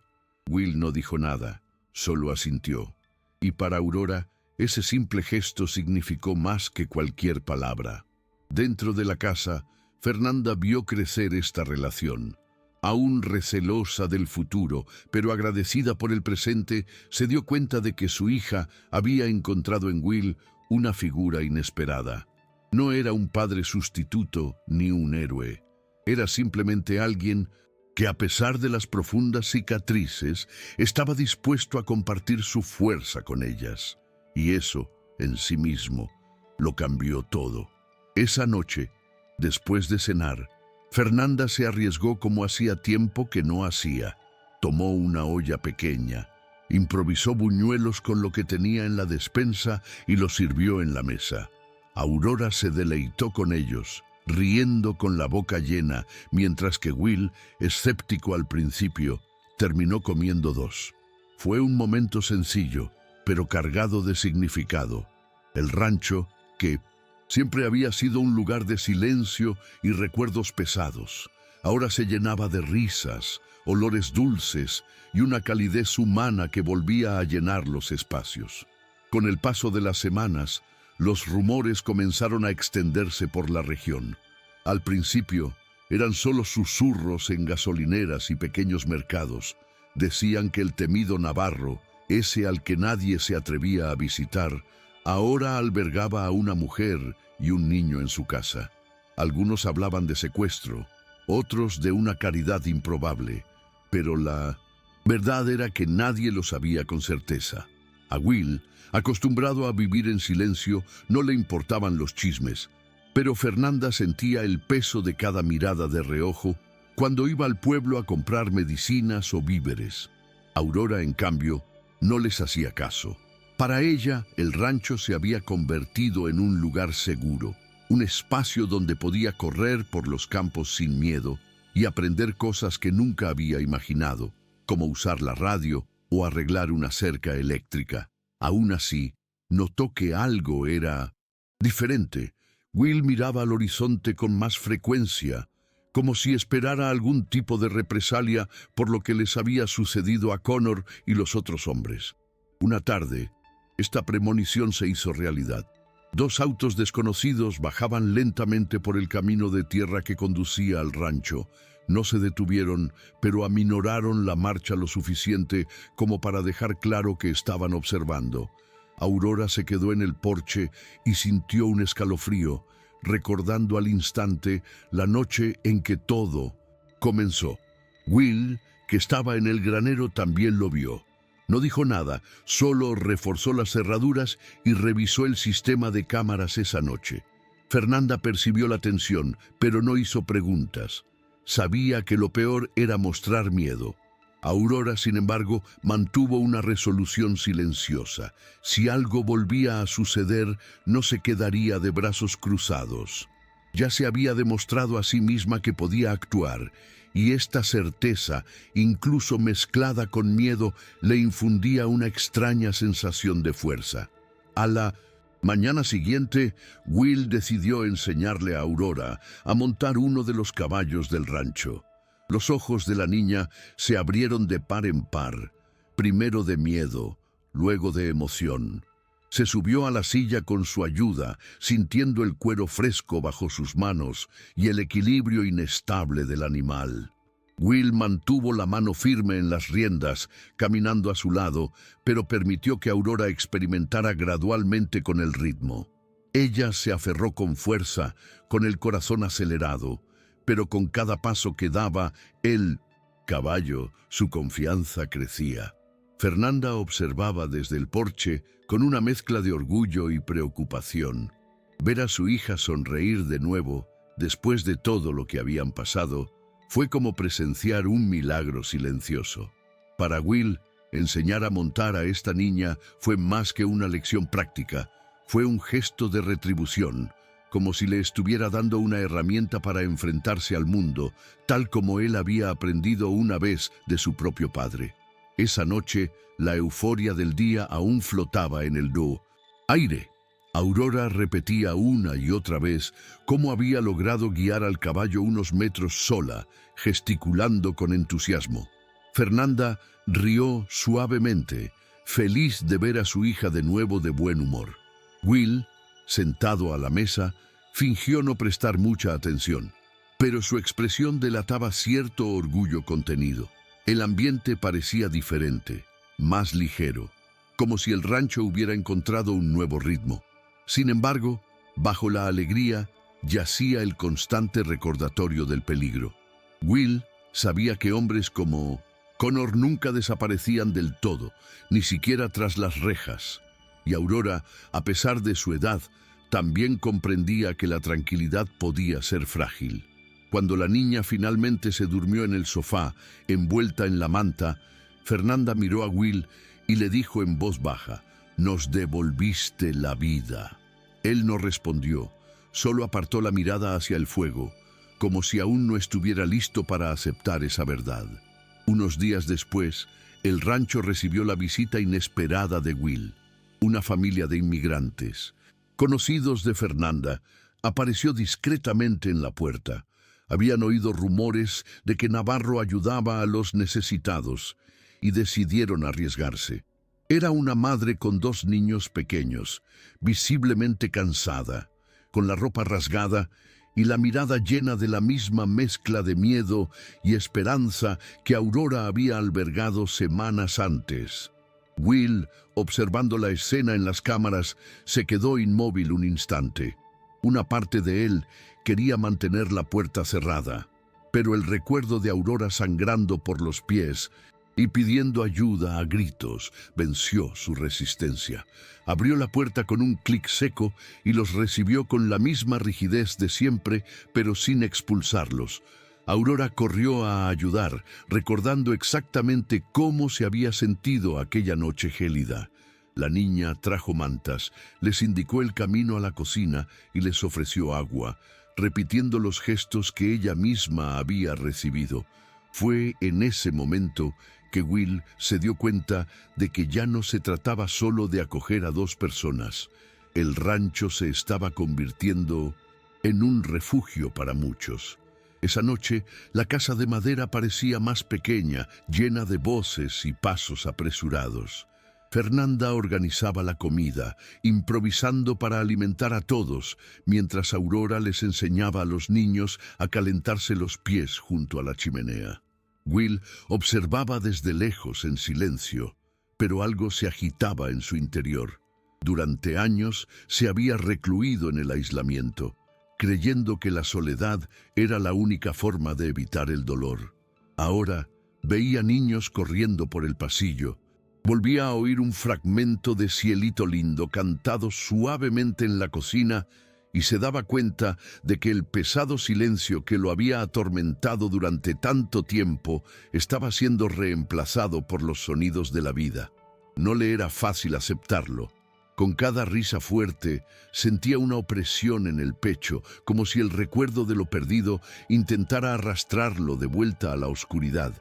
Will no dijo nada, solo asintió. Y para Aurora, ese simple gesto significó más que cualquier palabra. Dentro de la casa, Fernanda vio crecer esta relación. Aún recelosa del futuro, pero agradecida por el presente, se dio cuenta de que su hija había encontrado en Will una figura inesperada. No era un padre sustituto ni un héroe. Era simplemente alguien que, a pesar de las profundas cicatrices, estaba dispuesto a compartir su fuerza con ellas. Y eso, en sí mismo, lo cambió todo. Esa noche, después de cenar, Fernanda se arriesgó como hacía tiempo que no hacía. Tomó una olla pequeña, improvisó buñuelos con lo que tenía en la despensa y los sirvió en la mesa. Aurora se deleitó con ellos, riendo con la boca llena, mientras que Will, escéptico al principio, terminó comiendo dos. Fue un momento sencillo, pero cargado de significado. El rancho, que siempre había sido un lugar de silencio y recuerdos pesados, ahora se llenaba de risas, olores dulces y una calidez humana que volvía a llenar los espacios. Con el paso de las semanas, los rumores comenzaron a extenderse por la región. Al principio, eran solo susurros en gasolineras y pequeños mercados. Decían que el temido Navarro, ese al que nadie se atrevía a visitar, ahora albergaba a una mujer y un niño en su casa. Algunos hablaban de secuestro, otros de una caridad improbable, pero la verdad era que nadie lo sabía con certeza. A Will, acostumbrado a vivir en silencio, no le importaban los chismes, pero Fernanda sentía el peso de cada mirada de reojo cuando iba al pueblo a comprar medicinas o víveres. Aurora, en cambio, no les hacía caso. Para ella, el rancho se había convertido en un lugar seguro, un espacio donde podía correr por los campos sin miedo y aprender cosas que nunca había imaginado, como usar la radio o arreglar una cerca eléctrica. Aún así, notó que algo era diferente. Will miraba al horizonte con más frecuencia, como si esperara algún tipo de represalia por lo que les había sucedido a Connor y los otros hombres. Una tarde, esta premonición se hizo realidad. Dos autos desconocidos bajaban lentamente por el camino de tierra que conducía al rancho. No se detuvieron, pero aminoraron la marcha lo suficiente como para dejar claro que estaban observando. Aurora se quedó en el porche y sintió un escalofrío, recordando al instante la noche en que todo comenzó. Will, que estaba en el granero, también lo vio. No dijo nada, solo reforzó las cerraduras y revisó el sistema de cámaras esa noche. Fernanda percibió la tensión, pero no hizo preguntas. Sabía que lo peor era mostrar miedo. Aurora, sin embargo, mantuvo una resolución silenciosa. Si algo volvía a suceder, no se quedaría de brazos cruzados. Ya se había demostrado a sí misma que podía actuar, y esta certeza, incluso mezclada con miedo, le infundía una extraña sensación de fuerza. A la mañana siguiente, Will decidió enseñarle a Aurora a montar uno de los caballos del rancho. Los ojos de la niña se abrieron de par en par, primero de miedo, luego de emoción. Se subió a la silla con su ayuda, sintiendo el cuero fresco bajo sus manos y el equilibrio inestable del animal. Will mantuvo la mano firme en las riendas, caminando a su lado, pero permitió que Aurora experimentara gradualmente con el ritmo. Ella se aferró con fuerza, con el corazón acelerado, pero con cada paso que daba el caballo, su confianza crecía. Fernanda observaba desde el porche con una mezcla de orgullo y preocupación. Ver a su hija sonreír de nuevo, después de todo lo que habían pasado, fue como presenciar un milagro silencioso. Para Will, enseñar a montar a esta niña fue más que una lección práctica, fue un gesto de retribución, como si le estuviera dando una herramienta para enfrentarse al mundo, tal como él había aprendido una vez de su propio padre. Esa noche, la euforia del día aún flotaba en el aire. Aurora repetía una y otra vez cómo había logrado guiar al caballo unos metros sola, gesticulando con entusiasmo. Fernanda rió suavemente, feliz de ver a su hija de nuevo de buen humor. Will, sentado a la mesa, fingió no prestar mucha atención, pero su expresión delataba cierto orgullo contenido. El ambiente parecía diferente, más ligero, como si el rancho hubiera encontrado un nuevo ritmo. Sin embargo, bajo la alegría yacía el constante recordatorio del peligro. Will sabía que hombres como Connor nunca desaparecían del todo, ni siquiera tras las rejas. Y Aurora, a pesar de su edad, también comprendía que la tranquilidad podía ser frágil. Cuando la niña finalmente se durmió en el sofá, envuelta en la manta, Fernanda miró a Will y le dijo en voz baja: «Nos devolviste la vida». Él no respondió, solo apartó la mirada hacia el fuego, como si aún no estuviera listo para aceptar esa verdad. Unos días después, el rancho recibió la visita inesperada de Will. Una familia de inmigrantes, conocidos de Fernanda, apareció discretamente en la puerta. Habían oído rumores de que Navarro ayudaba a los necesitados y decidieron arriesgarse. Era una madre con 2 niños pequeños, visiblemente cansada, con la ropa rasgada y la mirada llena de la misma mezcla de miedo y esperanza que Aurora había albergado semanas antes. Will, observando la escena en las cámaras, se quedó inmóvil un instante. Una parte de él quería mantener la puerta cerrada, pero el recuerdo de Aurora sangrando por los pies y pidiendo ayuda a gritos venció su resistencia. Abrió la puerta con un clic seco y los recibió con la misma rigidez de siempre, pero sin expulsarlos. Aurora corrió a ayudar, recordando exactamente cómo se había sentido aquella noche gélida. La niña trajo mantas, les indicó el camino a la cocina y les ofreció agua, repitiendo los gestos que ella misma había recibido. Fue en ese momento que Will se dio cuenta de que ya no se trataba solo de acoger a 2 personas. El rancho se estaba convirtiendo en un refugio para muchos. Esa noche, la casa de madera parecía más pequeña, llena de voces y pasos apresurados. Fernanda organizaba la comida, improvisando para alimentar a todos, mientras Aurora les enseñaba a los niños a calentarse los pies junto a la chimenea. Will observaba desde lejos en silencio, pero algo se agitaba en su interior. Durante años se había recluido en el aislamiento, creyendo que la soledad era la única forma de evitar el dolor. Ahora veía niños corriendo por el pasillo. Volvía a oír un fragmento de Cielito Lindo cantado suavemente en la cocina y se daba cuenta de que el pesado silencio que lo había atormentado durante tanto tiempo estaba siendo reemplazado por los sonidos de la vida. No le era fácil aceptarlo. Con cada risa fuerte sentía una opresión en el pecho, como si el recuerdo de lo perdido intentara arrastrarlo de vuelta a la oscuridad.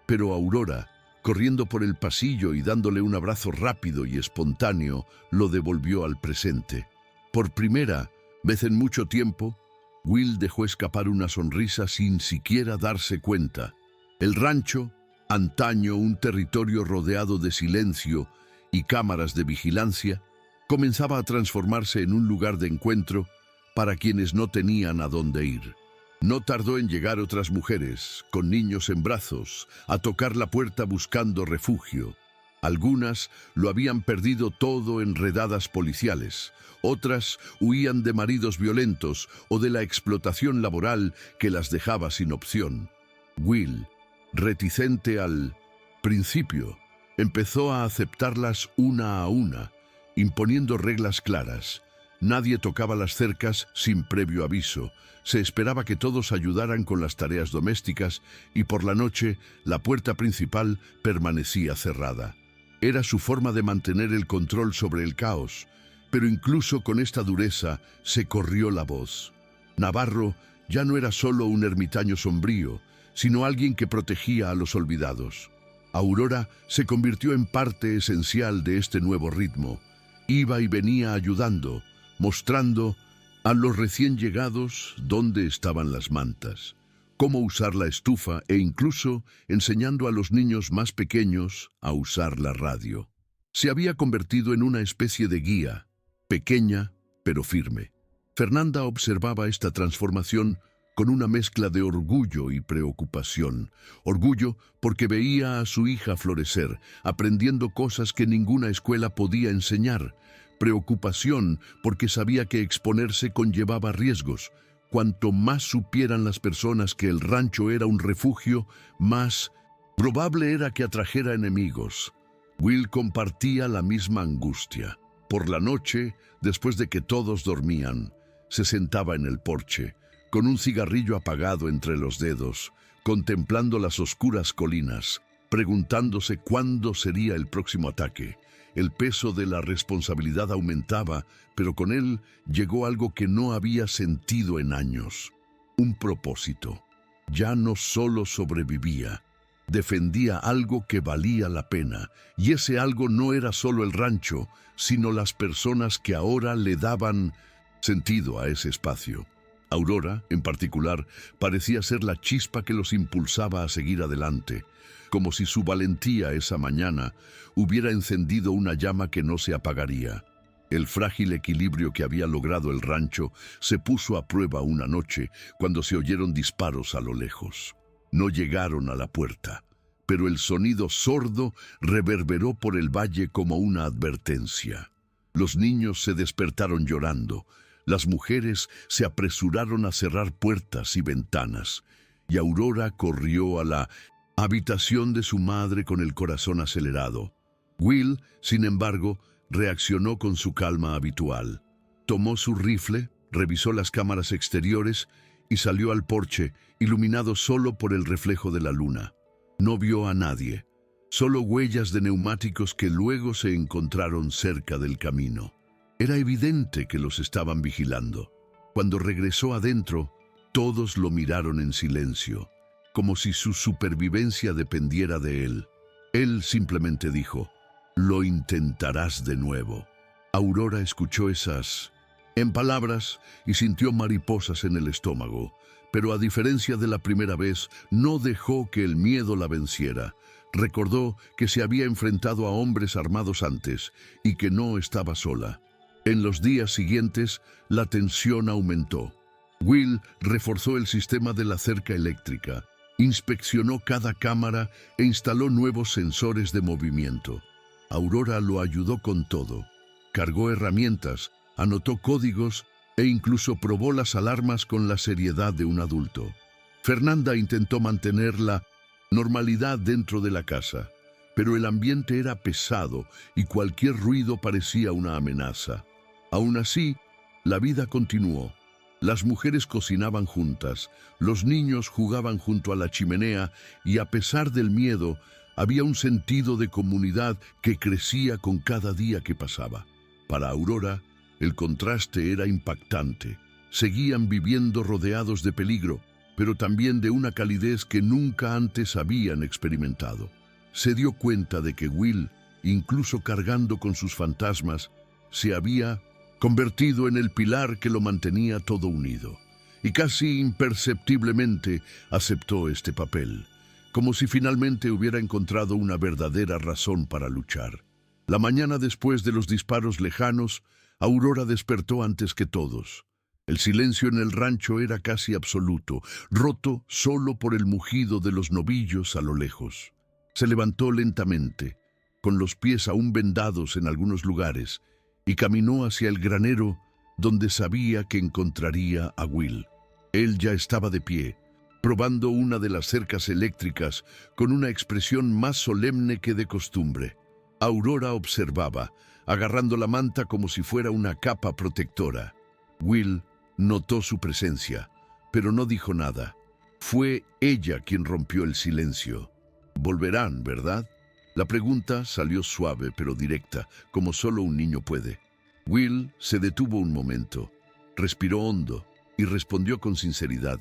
Pero Aurora, corriendo por el pasillo y dándole un abrazo rápido y espontáneo, lo devolvió al presente. Por primera vez en mucho tiempo, Will dejó escapar una sonrisa sin siquiera darse cuenta. El rancho, antaño un territorio rodeado de silencio y cámaras de vigilancia, comenzaba a transformarse en un lugar de encuentro para quienes no tenían a dónde ir. No tardó en llegar otras mujeres, con niños en brazos, a tocar la puerta buscando refugio. Algunas lo habían perdido todo en redadas policiales, otras huían de maridos violentos o de la explotación laboral que las dejaba sin opción. Will, reticente al principio, empezó a aceptarlas una a una, imponiendo reglas claras. Nadie tocaba las cercas sin previo aviso. Se esperaba que todos ayudaran con las tareas domésticas y por la noche la puerta principal permanecía cerrada. Era su forma de mantener el control sobre el caos, pero incluso con esta dureza se corrió la voz. Navarro ya no era solo un ermitaño sombrío, sino alguien que protegía a los olvidados. Aurora se convirtió en parte esencial de este nuevo ritmo. Iba y venía ayudando, mostrando a los recién llegados dónde estaban las mantas, cómo usar la estufa e incluso enseñando a los niños más pequeños a usar la radio. Se había convertido en una especie de guía, pequeña pero firme. Fernanda observaba esta transformación con una mezcla de orgullo y preocupación. Orgullo porque veía a su hija florecer, aprendiendo cosas que ninguna escuela podía enseñar. Preocupación porque sabía que exponerse conllevaba riesgos. Cuanto más supieran las personas que el rancho era un refugio, más probable era que atrajera enemigos. Will compartía la misma angustia. Por la noche, después de que todos dormían, se sentaba en el porche, con un cigarrillo apagado entre los dedos, contemplando las oscuras colinas, preguntándose cuándo sería el próximo ataque. El peso de la responsabilidad aumentaba, pero con él llegó algo que no había sentido en años. Un propósito. Ya no solo sobrevivía, defendía algo que valía la pena, y ese algo no era solo el rancho, sino las personas que ahora le daban sentido a ese espacio. Aurora, en particular, parecía ser la chispa que los impulsaba a seguir adelante, como si su valentía esa mañana hubiera encendido una llama que no se apagaría. El frágil equilibrio que había logrado el rancho se puso a prueba una noche cuando se oyeron disparos a lo lejos. No llegaron a la puerta, pero el sonido sordo reverberó por el valle como una advertencia. Los niños se despertaron llorando. Las mujeres se apresuraron a cerrar puertas y ventanas, y Aurora corrió a la habitación de su madre con el corazón acelerado. Will, sin embargo, reaccionó con su calma habitual. Tomó su rifle, revisó las cámaras exteriores y salió al porche, iluminado solo por el reflejo de la luna. No vio a nadie, solo huellas de neumáticos que luego se encontraron cerca del camino. Era evidente que los estaban vigilando. Cuando regresó adentro, todos lo miraron en silencio, como si su supervivencia dependiera de él. Él simplemente dijo: «Lo intentarás de nuevo». Aurora escuchó esas palabras y sintió mariposas en el estómago, pero a diferencia de la primera vez, no dejó que el miedo la venciera. Recordó que se había enfrentado a hombres armados antes y que no estaba sola. En los días siguientes, la tensión aumentó. Will reforzó el sistema de la cerca eléctrica, inspeccionó cada cámara e instaló nuevos sensores de movimiento. Aurora lo ayudó con todo. Cargó herramientas, anotó códigos e incluso probó las alarmas con la seriedad de un adulto. Fernanda intentó mantener la normalidad dentro de la casa, pero el ambiente era pesado y cualquier ruido parecía una amenaza. Aún así, la vida continuó. Las mujeres cocinaban juntas, los niños jugaban junto a la chimenea y a pesar del miedo, había un sentido de comunidad que crecía con cada día que pasaba. Para Aurora, el contraste era impactante. Seguían viviendo rodeados de peligro, pero también de una calidez que nunca antes habían experimentado. Se dio cuenta de que Will, incluso cargando con sus fantasmas, se había convertido en el pilar que lo mantenía todo unido. Y casi imperceptiblemente aceptó este papel, como si finalmente hubiera encontrado una verdadera razón para luchar. La mañana después de los disparos lejanos, Aurora despertó antes que todos. El silencio en el rancho era casi absoluto, roto solo por el mugido de los novillos a lo lejos. Se levantó lentamente, con los pies aún vendados en algunos lugares, y caminó hacia el granero donde sabía que encontraría a Will. Él ya estaba de pie, probando una de las cercas eléctricas con una expresión más solemne que de costumbre. Aurora observaba, agarrando la manta como si fuera una capa protectora. Will notó su presencia, pero no dijo nada. Fue ella quien rompió el silencio. «Volverán, ¿verdad?». La pregunta salió suave pero directa, como solo un niño puede. Will se detuvo un momento, respiró hondo y respondió con sinceridad: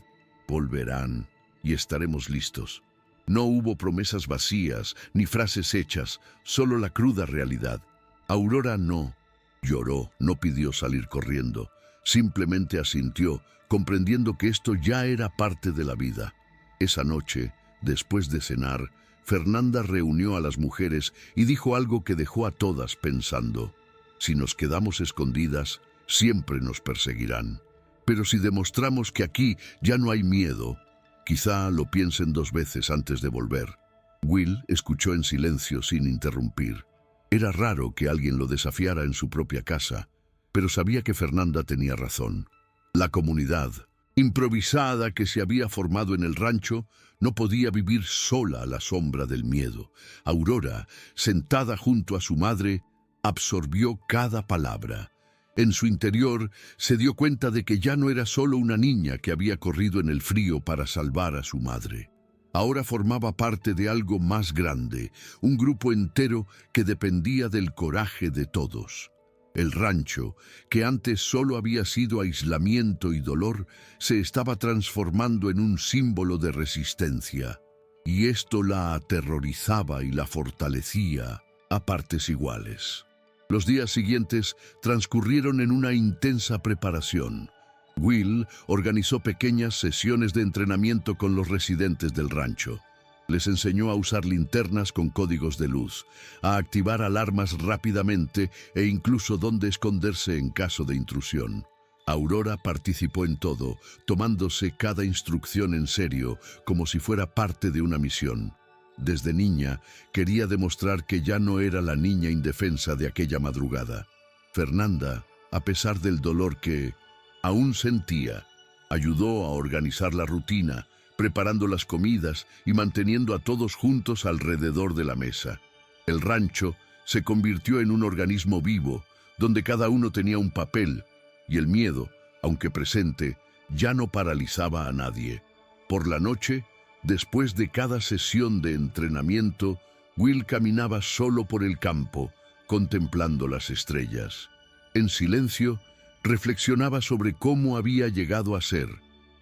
«Volverán y estaremos listos». No hubo promesas vacías ni frases hechas, solo la cruda realidad. Aurora no lloró, no pidió salir corriendo. Simplemente asintió, comprendiendo que esto ya era parte de la vida. Esa noche, después de cenar, Fernanda reunió a las mujeres y dijo algo que dejó a todas pensando. Si nos quedamos escondidas, siempre nos perseguirán. Pero si demostramos que aquí ya no hay miedo, quizá lo piensen 2 veces antes de volver. Will escuchó en silencio sin interrumpir. Era raro que alguien lo desafiara en su propia casa, pero sabía que Fernanda tenía razón. La comunidad, improvisada que se había formado en el rancho, no podía vivir sola a la sombra del miedo. Aurora, sentada junto a su madre, absorbió cada palabra. En su interior se dio cuenta de que ya no era solo una niña que había corrido en el frío para salvar a su madre. Ahora formaba parte de algo más grande, un grupo entero que dependía del coraje de todos. El rancho, que antes solo había sido aislamiento y dolor, se estaba transformando en un símbolo de resistencia. Y esto la aterrorizaba y la fortalecía a partes iguales. Los días siguientes transcurrieron en una intensa preparación. Will organizó pequeñas sesiones de entrenamiento con los residentes del rancho. Les enseñó a usar linternas con códigos de luz, a activar alarmas rápidamente e incluso dónde esconderse en caso de intrusión. Aurora participó en todo, tomándose cada instrucción en serio, como si fuera parte de una misión. Desde niña, quería demostrar que ya no era la niña indefensa de aquella madrugada. Fernanda, a pesar del dolor que aún sentía, ayudó a organizar la rutina, preparando las comidas y manteniendo a todos juntos alrededor de la mesa. El rancho se convirtió en un organismo vivo, donde cada uno tenía un papel, y el miedo, aunque presente, ya no paralizaba a nadie. Por la noche, después de cada sesión de entrenamiento, Will caminaba solo por el campo, contemplando las estrellas. En silencio, reflexionaba sobre cómo había llegado a ser,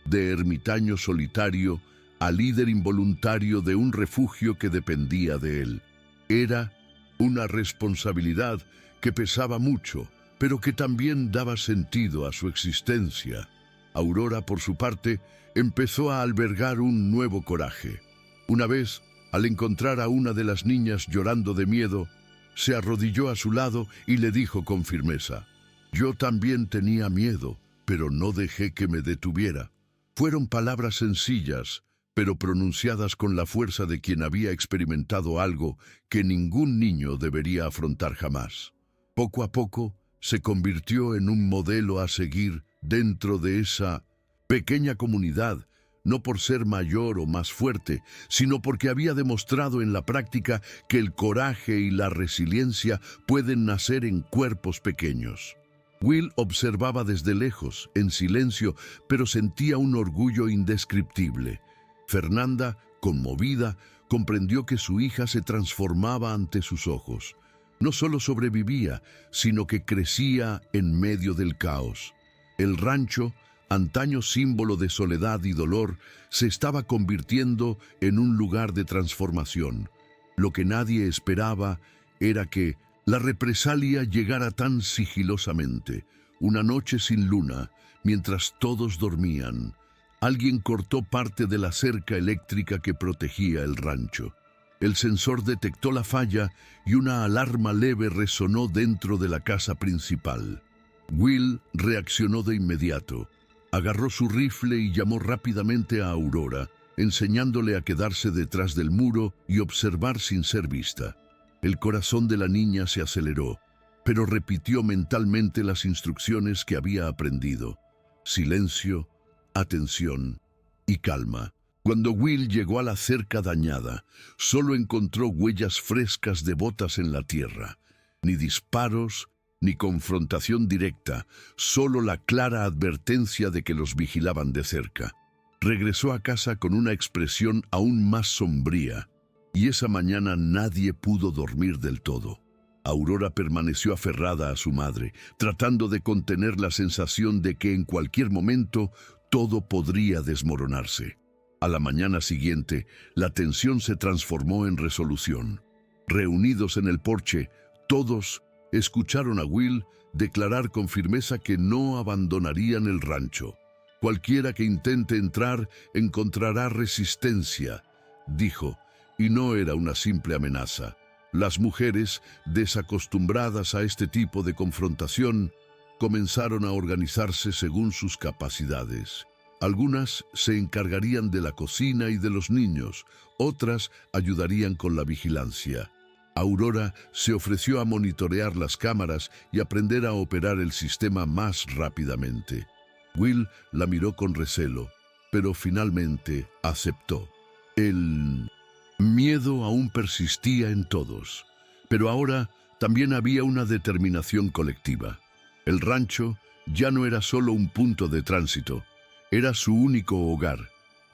de ermitaño solitario a líder involuntario de un refugio que dependía de él. Era una responsabilidad que pesaba mucho, pero que también daba sentido a su existencia. Aurora, por su parte, empezó a albergar un nuevo coraje. Una vez, al encontrar a una de las niñas llorando de miedo, se arrodilló a su lado y le dijo con firmeza: «Yo también tenía miedo, pero no dejé que me detuviera». Fueron palabras sencillas, pero pronunciadas con la fuerza de quien había experimentado algo que ningún niño debería afrontar jamás. Poco a poco, se convirtió en un modelo a seguir dentro de esa pequeña comunidad, no por ser mayor o más fuerte, sino porque había demostrado en la práctica que el coraje y la resiliencia pueden nacer en cuerpos pequeños. Will observaba desde lejos, en silencio, pero sentía un orgullo indescriptible. Fernanda, conmovida, comprendió que su hija se transformaba ante sus ojos. No solo sobrevivía, sino que crecía en medio del caos. El rancho, antaño símbolo de soledad y dolor, se estaba convirtiendo en un lugar de transformación. Lo que nadie esperaba era que la represalia llegara tan sigilosamente. Una noche sin luna, mientras todos dormían, alguien cortó parte de la cerca eléctrica que protegía el rancho. El sensor detectó la falla y una alarma leve resonó dentro de la casa principal. Will reaccionó de inmediato. Agarró su rifle y llamó rápidamente a Aurora, enseñándole a quedarse detrás del muro y observar sin ser vista. El corazón de la niña se aceleró, pero repitió mentalmente las instrucciones que había aprendido. Silencio, atención y calma. Cuando Will llegó a la cerca dañada, solo encontró huellas frescas de botas en la tierra. Ni disparos, ni confrontación directa, solo la clara advertencia de que los vigilaban de cerca. Regresó a casa con una expresión aún más sombría. Y esa mañana nadie pudo dormir del todo. Aurora permaneció aferrada a su madre, tratando de contener la sensación de que en cualquier momento todo podría desmoronarse. A la mañana siguiente, la tensión se transformó en resolución. Reunidos en el porche, todos escucharon a Will declarar con firmeza que no abandonarían el rancho. Cualquiera que intente entrar encontrará resistencia, dijo, y no era una simple amenaza. Las mujeres, desacostumbradas a este tipo de confrontación, comenzaron a organizarse según sus capacidades. Algunas se encargarían de la cocina y de los niños, otras ayudarían con la vigilancia. Aurora se ofreció a monitorear las cámaras y aprender a operar el sistema más rápidamente. Will la miró con recelo, pero finalmente aceptó. El miedo aún persistía en todos, pero ahora también había una determinación colectiva. El rancho ya no era solo un punto de tránsito, era su único hogar,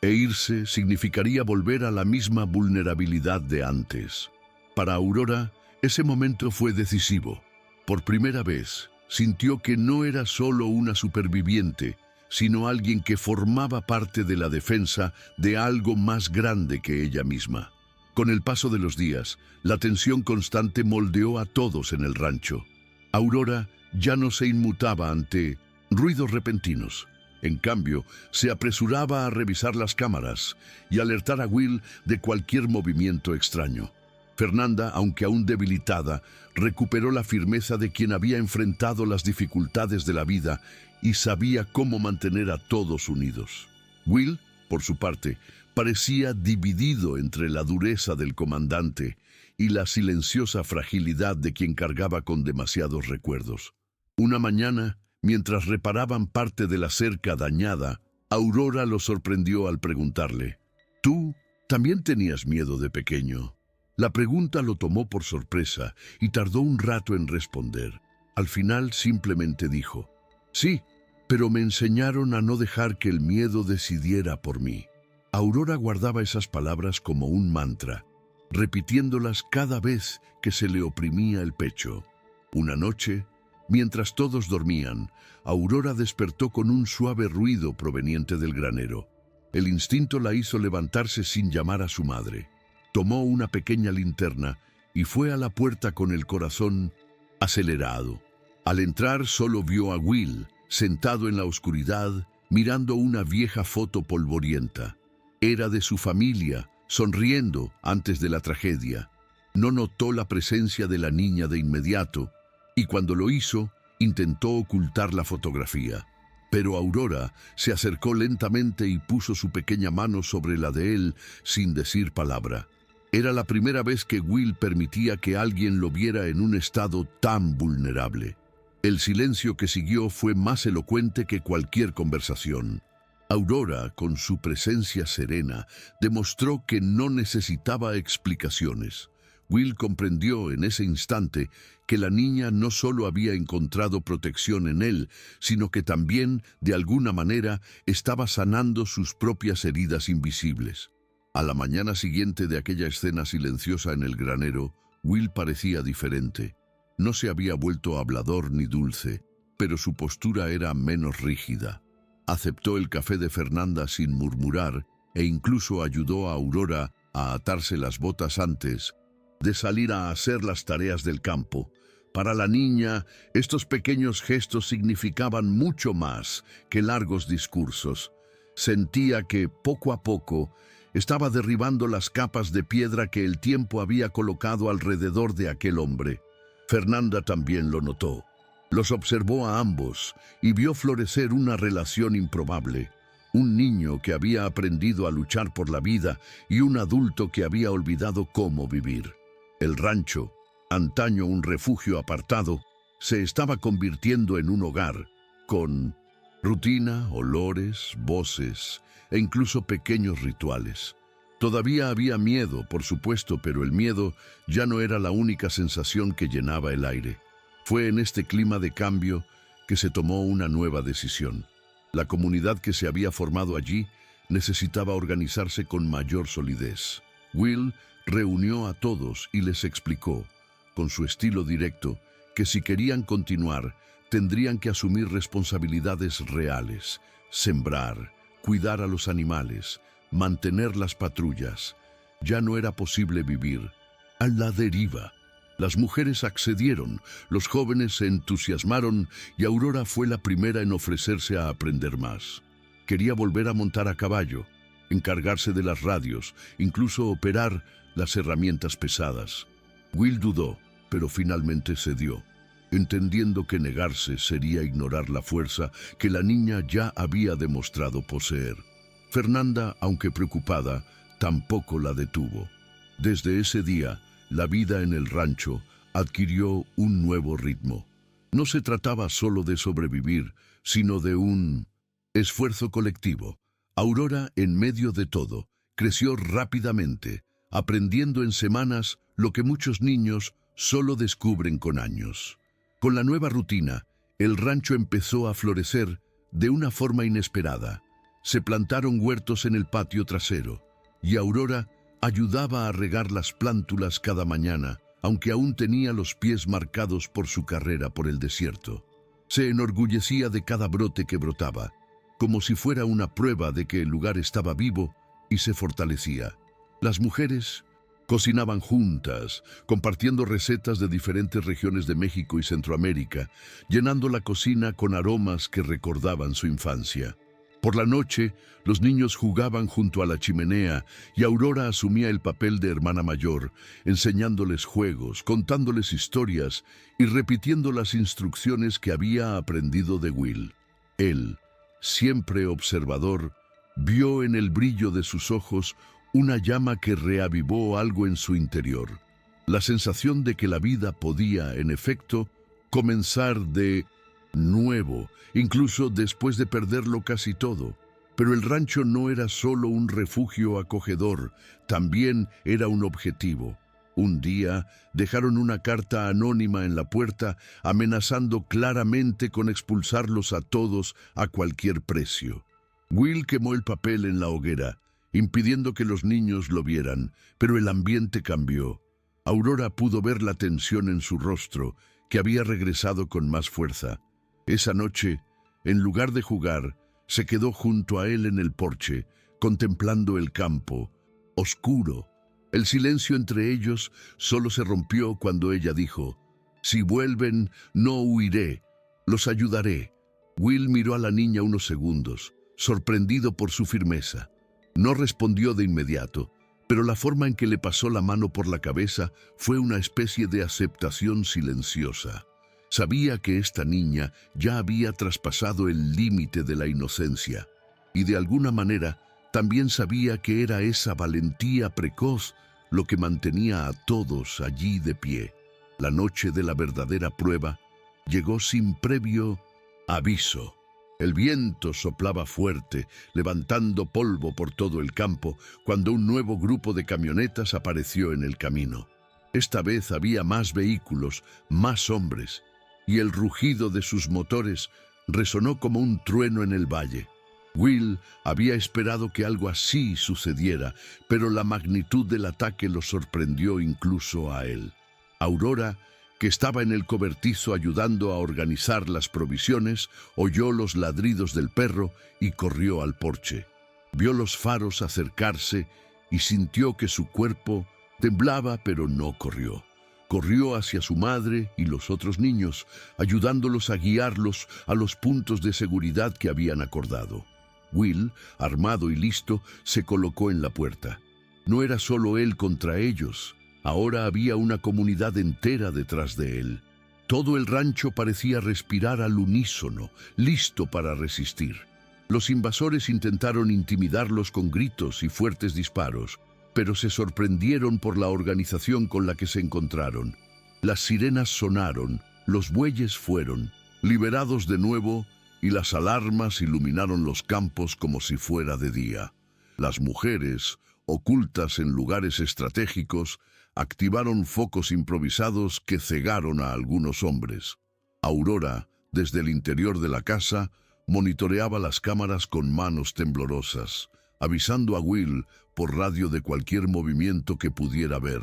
e irse significaría volver a la misma vulnerabilidad de antes. Para Aurora, ese momento fue decisivo. Por primera vez, sintió que no era solo una superviviente, sino alguien que formaba parte de la defensa de algo más grande que ella misma. Con el paso de los días, la tensión constante moldeó a todos en el rancho. Aurora ya no se inmutaba ante ruidos repentinos. En cambio, se apresuraba a revisar las cámaras y alertar a Will de cualquier movimiento extraño. Fernanda, aunque aún debilitada, recuperó la firmeza de quien había enfrentado las dificultades de la vida y sabía cómo mantener a todos unidos. Will, por su parte, parecía dividido entre la dureza del comandante y la silenciosa fragilidad de quien cargaba con demasiados recuerdos. Una mañana, mientras reparaban parte de la cerca dañada, Aurora lo sorprendió al preguntarle: «¿Tú también tenías miedo de pequeño?». La pregunta lo tomó por sorpresa y tardó un rato en responder. Al final simplemente dijo: «Sí, pero me enseñaron a no dejar que el miedo decidiera por mí». Aurora guardaba esas palabras como un mantra, repitiéndolas cada vez que se le oprimía el pecho. Una noche, mientras todos dormían, Aurora despertó con un suave ruido proveniente del granero. El instinto la hizo levantarse sin llamar a su madre. Tomó una pequeña linterna y fue a la puerta con el corazón acelerado. Al entrar solo vio a Will, sentado en la oscuridad, mirando una vieja foto polvorienta. Era de su familia, sonriendo antes de la tragedia. No notó la presencia de la niña de inmediato, y cuando lo hizo, intentó ocultar la fotografía. Pero Aurora se acercó lentamente y puso su pequeña mano sobre la de él sin decir palabra. Era la primera vez que Will permitía que alguien lo viera en un estado tan vulnerable. El silencio que siguió fue más elocuente que cualquier conversación. Aurora, con su presencia serena, demostró que no necesitaba explicaciones. Will comprendió en ese instante que la niña no solo había encontrado protección en él, sino que también, de alguna manera, estaba sanando sus propias heridas invisibles. A la mañana siguiente de aquella escena silenciosa en el granero, Will parecía diferente. No se había vuelto hablador ni dulce, pero su postura era menos rígida. Aceptó el café de Fernanda sin murmurar e incluso ayudó a Aurora a atarse las botas antes de salir a hacer las tareas del campo. Para la niña, estos pequeños gestos significaban mucho más que largos discursos. Sentía que, poco a poco, estaba derribando las capas de piedra que el tiempo había colocado alrededor de aquel hombre. Fernanda también lo notó. Los observó a ambos y vio florecer una relación improbable. Un niño que había aprendido a luchar por la vida y un adulto que había olvidado cómo vivir. El rancho, antaño un refugio apartado, se estaba convirtiendo en un hogar, con rutina, olores, voces e incluso pequeños rituales. Todavía había miedo, por supuesto, pero el miedo ya no era la única sensación que llenaba el aire. Fue en este clima de cambio que se tomó una nueva decisión. La comunidad que se había formado allí necesitaba organizarse con mayor solidez. Will reunió a todos y les explicó, con su estilo directo, que si querían continuar, tendrían que asumir responsabilidades reales, sembrar, cuidar a los animales, mantener las patrullas. Ya no era posible vivir a la deriva. Las mujeres accedieron, los jóvenes se entusiasmaron y Aurora fue la primera en ofrecerse a aprender más. Quería volver a montar a caballo, encargarse de las radios, incluso operar las herramientas pesadas. Will dudó, pero finalmente cedió, entendiendo que negarse sería ignorar la fuerza que la niña ya había demostrado poseer. Fernanda, aunque preocupada, tampoco la detuvo. Desde ese día, la vida en el rancho adquirió un nuevo ritmo. No se trataba solo de sobrevivir, sino de un esfuerzo colectivo. Aurora, en medio de todo, creció rápidamente, aprendiendo en semanas lo que muchos niños solo descubren con años. Con la nueva rutina, el rancho empezó a florecer de una forma inesperada. Se plantaron huertos en el patio trasero, y Aurora ayudaba a regar las plántulas cada mañana, aunque aún tenía los pies marcados por su carrera por el desierto. Se enorgullecía de cada brote que brotaba, como si fuera una prueba de que el lugar estaba vivo, y se fortalecía. Las mujeres cocinaban juntas, compartiendo recetas de diferentes regiones de México y Centroamérica, llenando la cocina con aromas que recordaban su infancia. Por la noche, los niños jugaban junto a la chimenea y Aurora asumía el papel de hermana mayor, enseñándoles juegos, contándoles historias y repitiendo las instrucciones que había aprendido de Will. Él, siempre observador, vio en el brillo de sus ojos una llama que reavivó algo en su interior. La sensación de que la vida podía, en efecto, comenzar de nuevo, incluso después de perderlo casi todo. Pero el rancho no era solo un refugio acogedor, también era un objetivo. Un día dejaron una carta anónima en la puerta, amenazando claramente con expulsarlos a todos a cualquier precio. Will quemó el papel en la hoguera, impidiendo que los niños lo vieran, pero el ambiente cambió. Aurora pudo ver la tensión en su rostro, que había regresado con más fuerza. Esa noche, en lugar de jugar, se quedó junto a él en el porche, contemplando el campo, oscuro. El silencio entre ellos solo se rompió cuando ella dijo: «Si vuelven, no huiré, los ayudaré». Will miró a la niña unos segundos, sorprendido por su firmeza. No respondió de inmediato, pero la forma en que le pasó la mano por la cabeza fue una especie de aceptación silenciosa. Sabía que esta niña ya había traspasado el límite de la inocencia, y de alguna manera también sabía que era esa valentía precoz lo que mantenía a todos allí de pie. La noche de la verdadera prueba llegó sin previo aviso. El viento soplaba fuerte, levantando polvo por todo el campo, cuando un nuevo grupo de camionetas apareció en el camino. Esta vez había más vehículos, más hombres, y el rugido de sus motores resonó como un trueno en el valle. Will había esperado que algo así sucediera, pero la magnitud del ataque lo sorprendió incluso a él. Aurora, que estaba en el cobertizo ayudando a organizar las provisiones, oyó los ladridos del perro y corrió al porche. Vio los faros acercarse y sintió que su cuerpo temblaba, pero no corrió. Corrió hacia su madre y los otros niños, ayudándolos a guiarlos a los puntos de seguridad que habían acordado. Will, armado y listo, se colocó en la puerta. No era solo él contra ellos. Ahora había una comunidad entera detrás de él. Todo el rancho parecía respirar al unísono, listo para resistir. Los invasores intentaron intimidarlos con gritos y fuertes disparos, pero se sorprendieron por la organización con la que se encontraron. Las sirenas sonaron, los bueyes fueron liberados de nuevo y las alarmas iluminaron los campos como si fuera de día. Las mujeres, ocultas en lugares estratégicos, activaron focos improvisados que cegaron a algunos hombres. Aurora, desde el interior de la casa, monitoreaba las cámaras con manos temblorosas, avisando a Will por radio de cualquier movimiento que pudiera ver.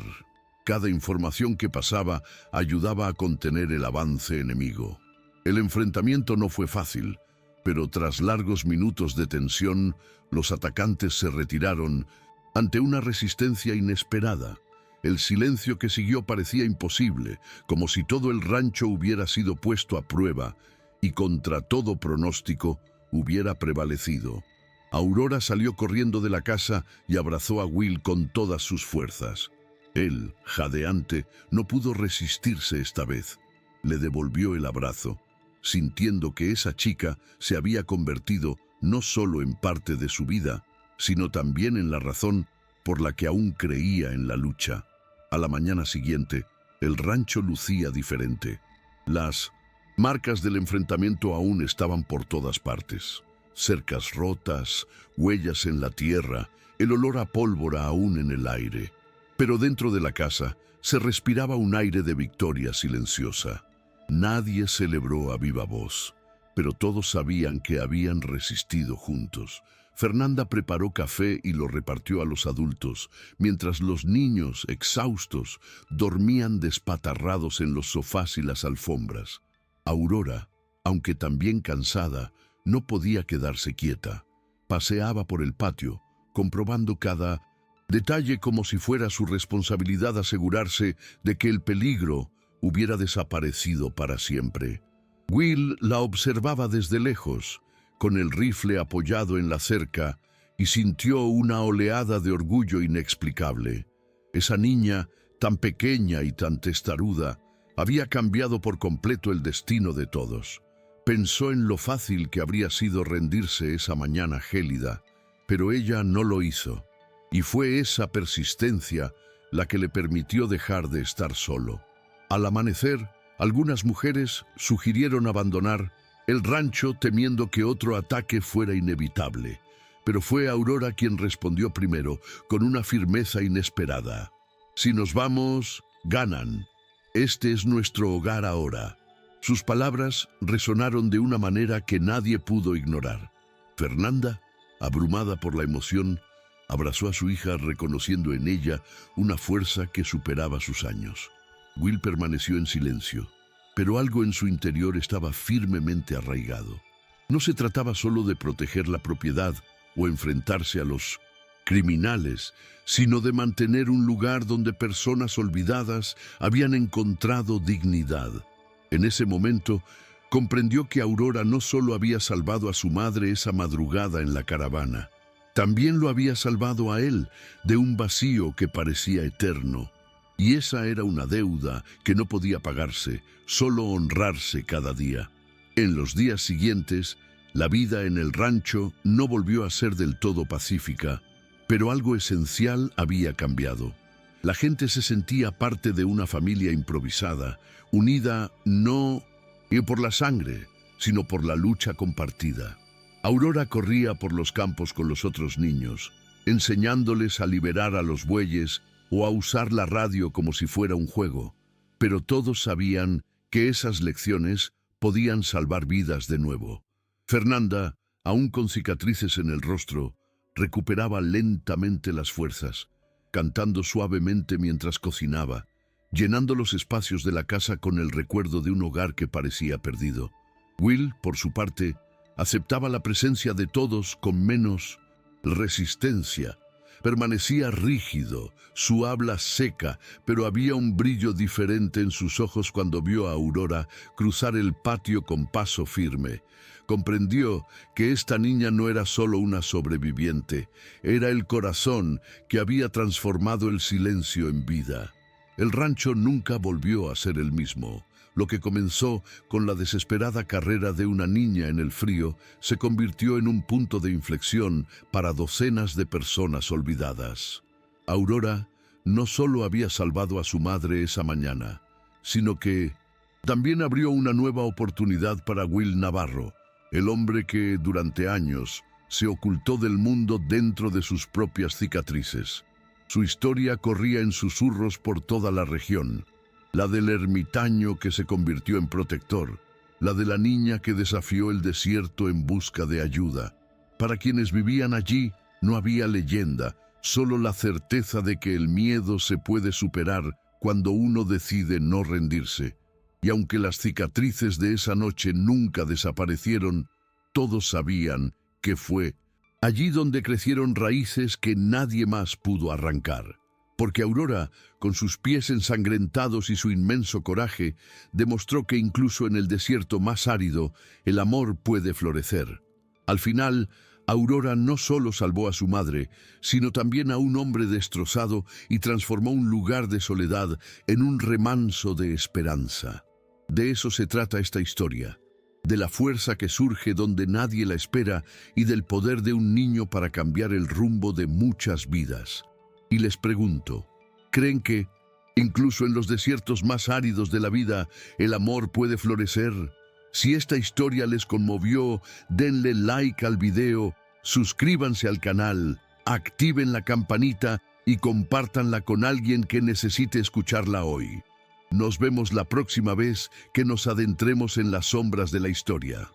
Cada información que pasaba ayudaba a contener el avance enemigo. El enfrentamiento no fue fácil. Pero tras largos minutos de tensión, los atacantes se retiraron ante una resistencia inesperada. El silencio que siguió parecía imposible, como si todo el rancho hubiera sido puesto a prueba y contra todo pronóstico hubiera prevalecido. Aurora salió corriendo de la casa y abrazó a Will con todas sus fuerzas. Él, jadeante, no pudo resistirse esta vez. Le devolvió el abrazo, sintiendo que esa chica se había convertido no solo en parte de su vida, sino también en la razón por la que aún creía en la lucha. A la mañana siguiente, el rancho lucía diferente. Las marcas del enfrentamiento aún estaban por todas partes. Cercas rotas, huellas en la tierra, el olor a pólvora aún en el aire. Pero dentro de la casa se respiraba un aire de victoria silenciosa. Nadie celebró a viva voz, pero todos sabían que habían resistido juntos. Fernanda preparó café y lo repartió a los adultos, mientras los niños, exhaustos, dormían despatarrados en los sofás y las alfombras. Aurora, aunque también cansada, no podía quedarse quieta. Paseaba por el patio, comprobando cada detalle como si fuera su responsabilidad asegurarse de que el peligro hubiera desaparecido para siempre. Will la observaba desde lejos, con el rifle apoyado en la cerca, y sintió una oleada de orgullo inexplicable. Esa niña, tan pequeña y tan testaruda, había cambiado por completo el destino de todos. Pensó en lo fácil que habría sido rendirse esa mañana gélida, pero ella no lo hizo, y fue esa persistencia la que le permitió dejar de estar solo. Al amanecer, algunas mujeres sugirieron abandonar el rancho temiendo que otro ataque fuera inevitable, pero fue Aurora quien respondió primero con una firmeza inesperada. «Si nos vamos, ganan. Este es nuestro hogar ahora». Sus palabras resonaron de una manera que nadie pudo ignorar. Fernanda, abrumada por la emoción, abrazó a su hija reconociendo en ella una fuerza que superaba sus años. Will permaneció en silencio, pero algo en su interior estaba firmemente arraigado. No se trataba solo de proteger la propiedad o enfrentarse a los criminales, sino de mantener un lugar donde personas olvidadas habían encontrado dignidad. En ese momento, comprendió que Aurora no solo había salvado a su madre esa madrugada en la caravana, también lo había salvado a él de un vacío que parecía eterno. Y esa era una deuda que no podía pagarse, solo honrarse cada día. En los días siguientes, la vida en el rancho no volvió a ser del todo pacífica, pero algo esencial había cambiado. La gente se sentía parte de una familia improvisada, unida no por la sangre, sino por la lucha compartida. Aurora corría por los campos con los otros niños, enseñándoles a liberar a los bueyes o a usar la radio como si fuera un juego, pero todos sabían que esas lecciones podían salvar vidas de nuevo. Fernanda, aún con cicatrices en el rostro, recuperaba lentamente las fuerzas, cantando suavemente mientras cocinaba, llenando los espacios de la casa con el recuerdo de un hogar que parecía perdido. Will, por su parte, aceptaba la presencia de todos con menos resistencia. Permanecía rígido, su habla seca, pero había un brillo diferente en sus ojos cuando vio a Aurora cruzar el patio con paso firme. Comprendió que esta niña no era solo una sobreviviente, era el corazón que había transformado el silencio en vida. El rancho nunca volvió a ser el mismo. Lo que comenzó con la desesperada carrera de una niña en el frío se convirtió en un punto de inflexión para docenas de personas olvidadas. Aurora no solo había salvado a su madre esa mañana, sino que también abrió una nueva oportunidad para Will Navarro, el hombre que durante años se ocultó del mundo dentro de sus propias cicatrices. Su historia corría en susurros por toda la región. La del ermitaño que se convirtió en protector, la de la niña que desafió el desierto en busca de ayuda. Para quienes vivían allí no había leyenda, solo la certeza de que el miedo se puede superar cuando uno decide no rendirse. Y aunque las cicatrices de esa noche nunca desaparecieron, todos sabían que fue allí donde crecieron raíces que nadie más pudo arrancar. Porque Aurora, con sus pies ensangrentados y su inmenso coraje, demostró que incluso en el desierto más árido, el amor puede florecer. Al final, Aurora no solo salvó a su madre, sino también a un hombre destrozado y transformó un lugar de soledad en un remanso de esperanza. De eso se trata esta historia, de la fuerza que surge donde nadie la espera y del poder de un niño para cambiar el rumbo de muchas vidas. Y les pregunto, ¿creen que, incluso en los desiertos más áridos de la vida, el amor puede florecer? Si esta historia les conmovió, denle like al video, suscríbanse al canal, activen la campanita y compártanla con alguien que necesite escucharla hoy. Nos vemos la próxima vez que nos adentremos en las sombras de la historia.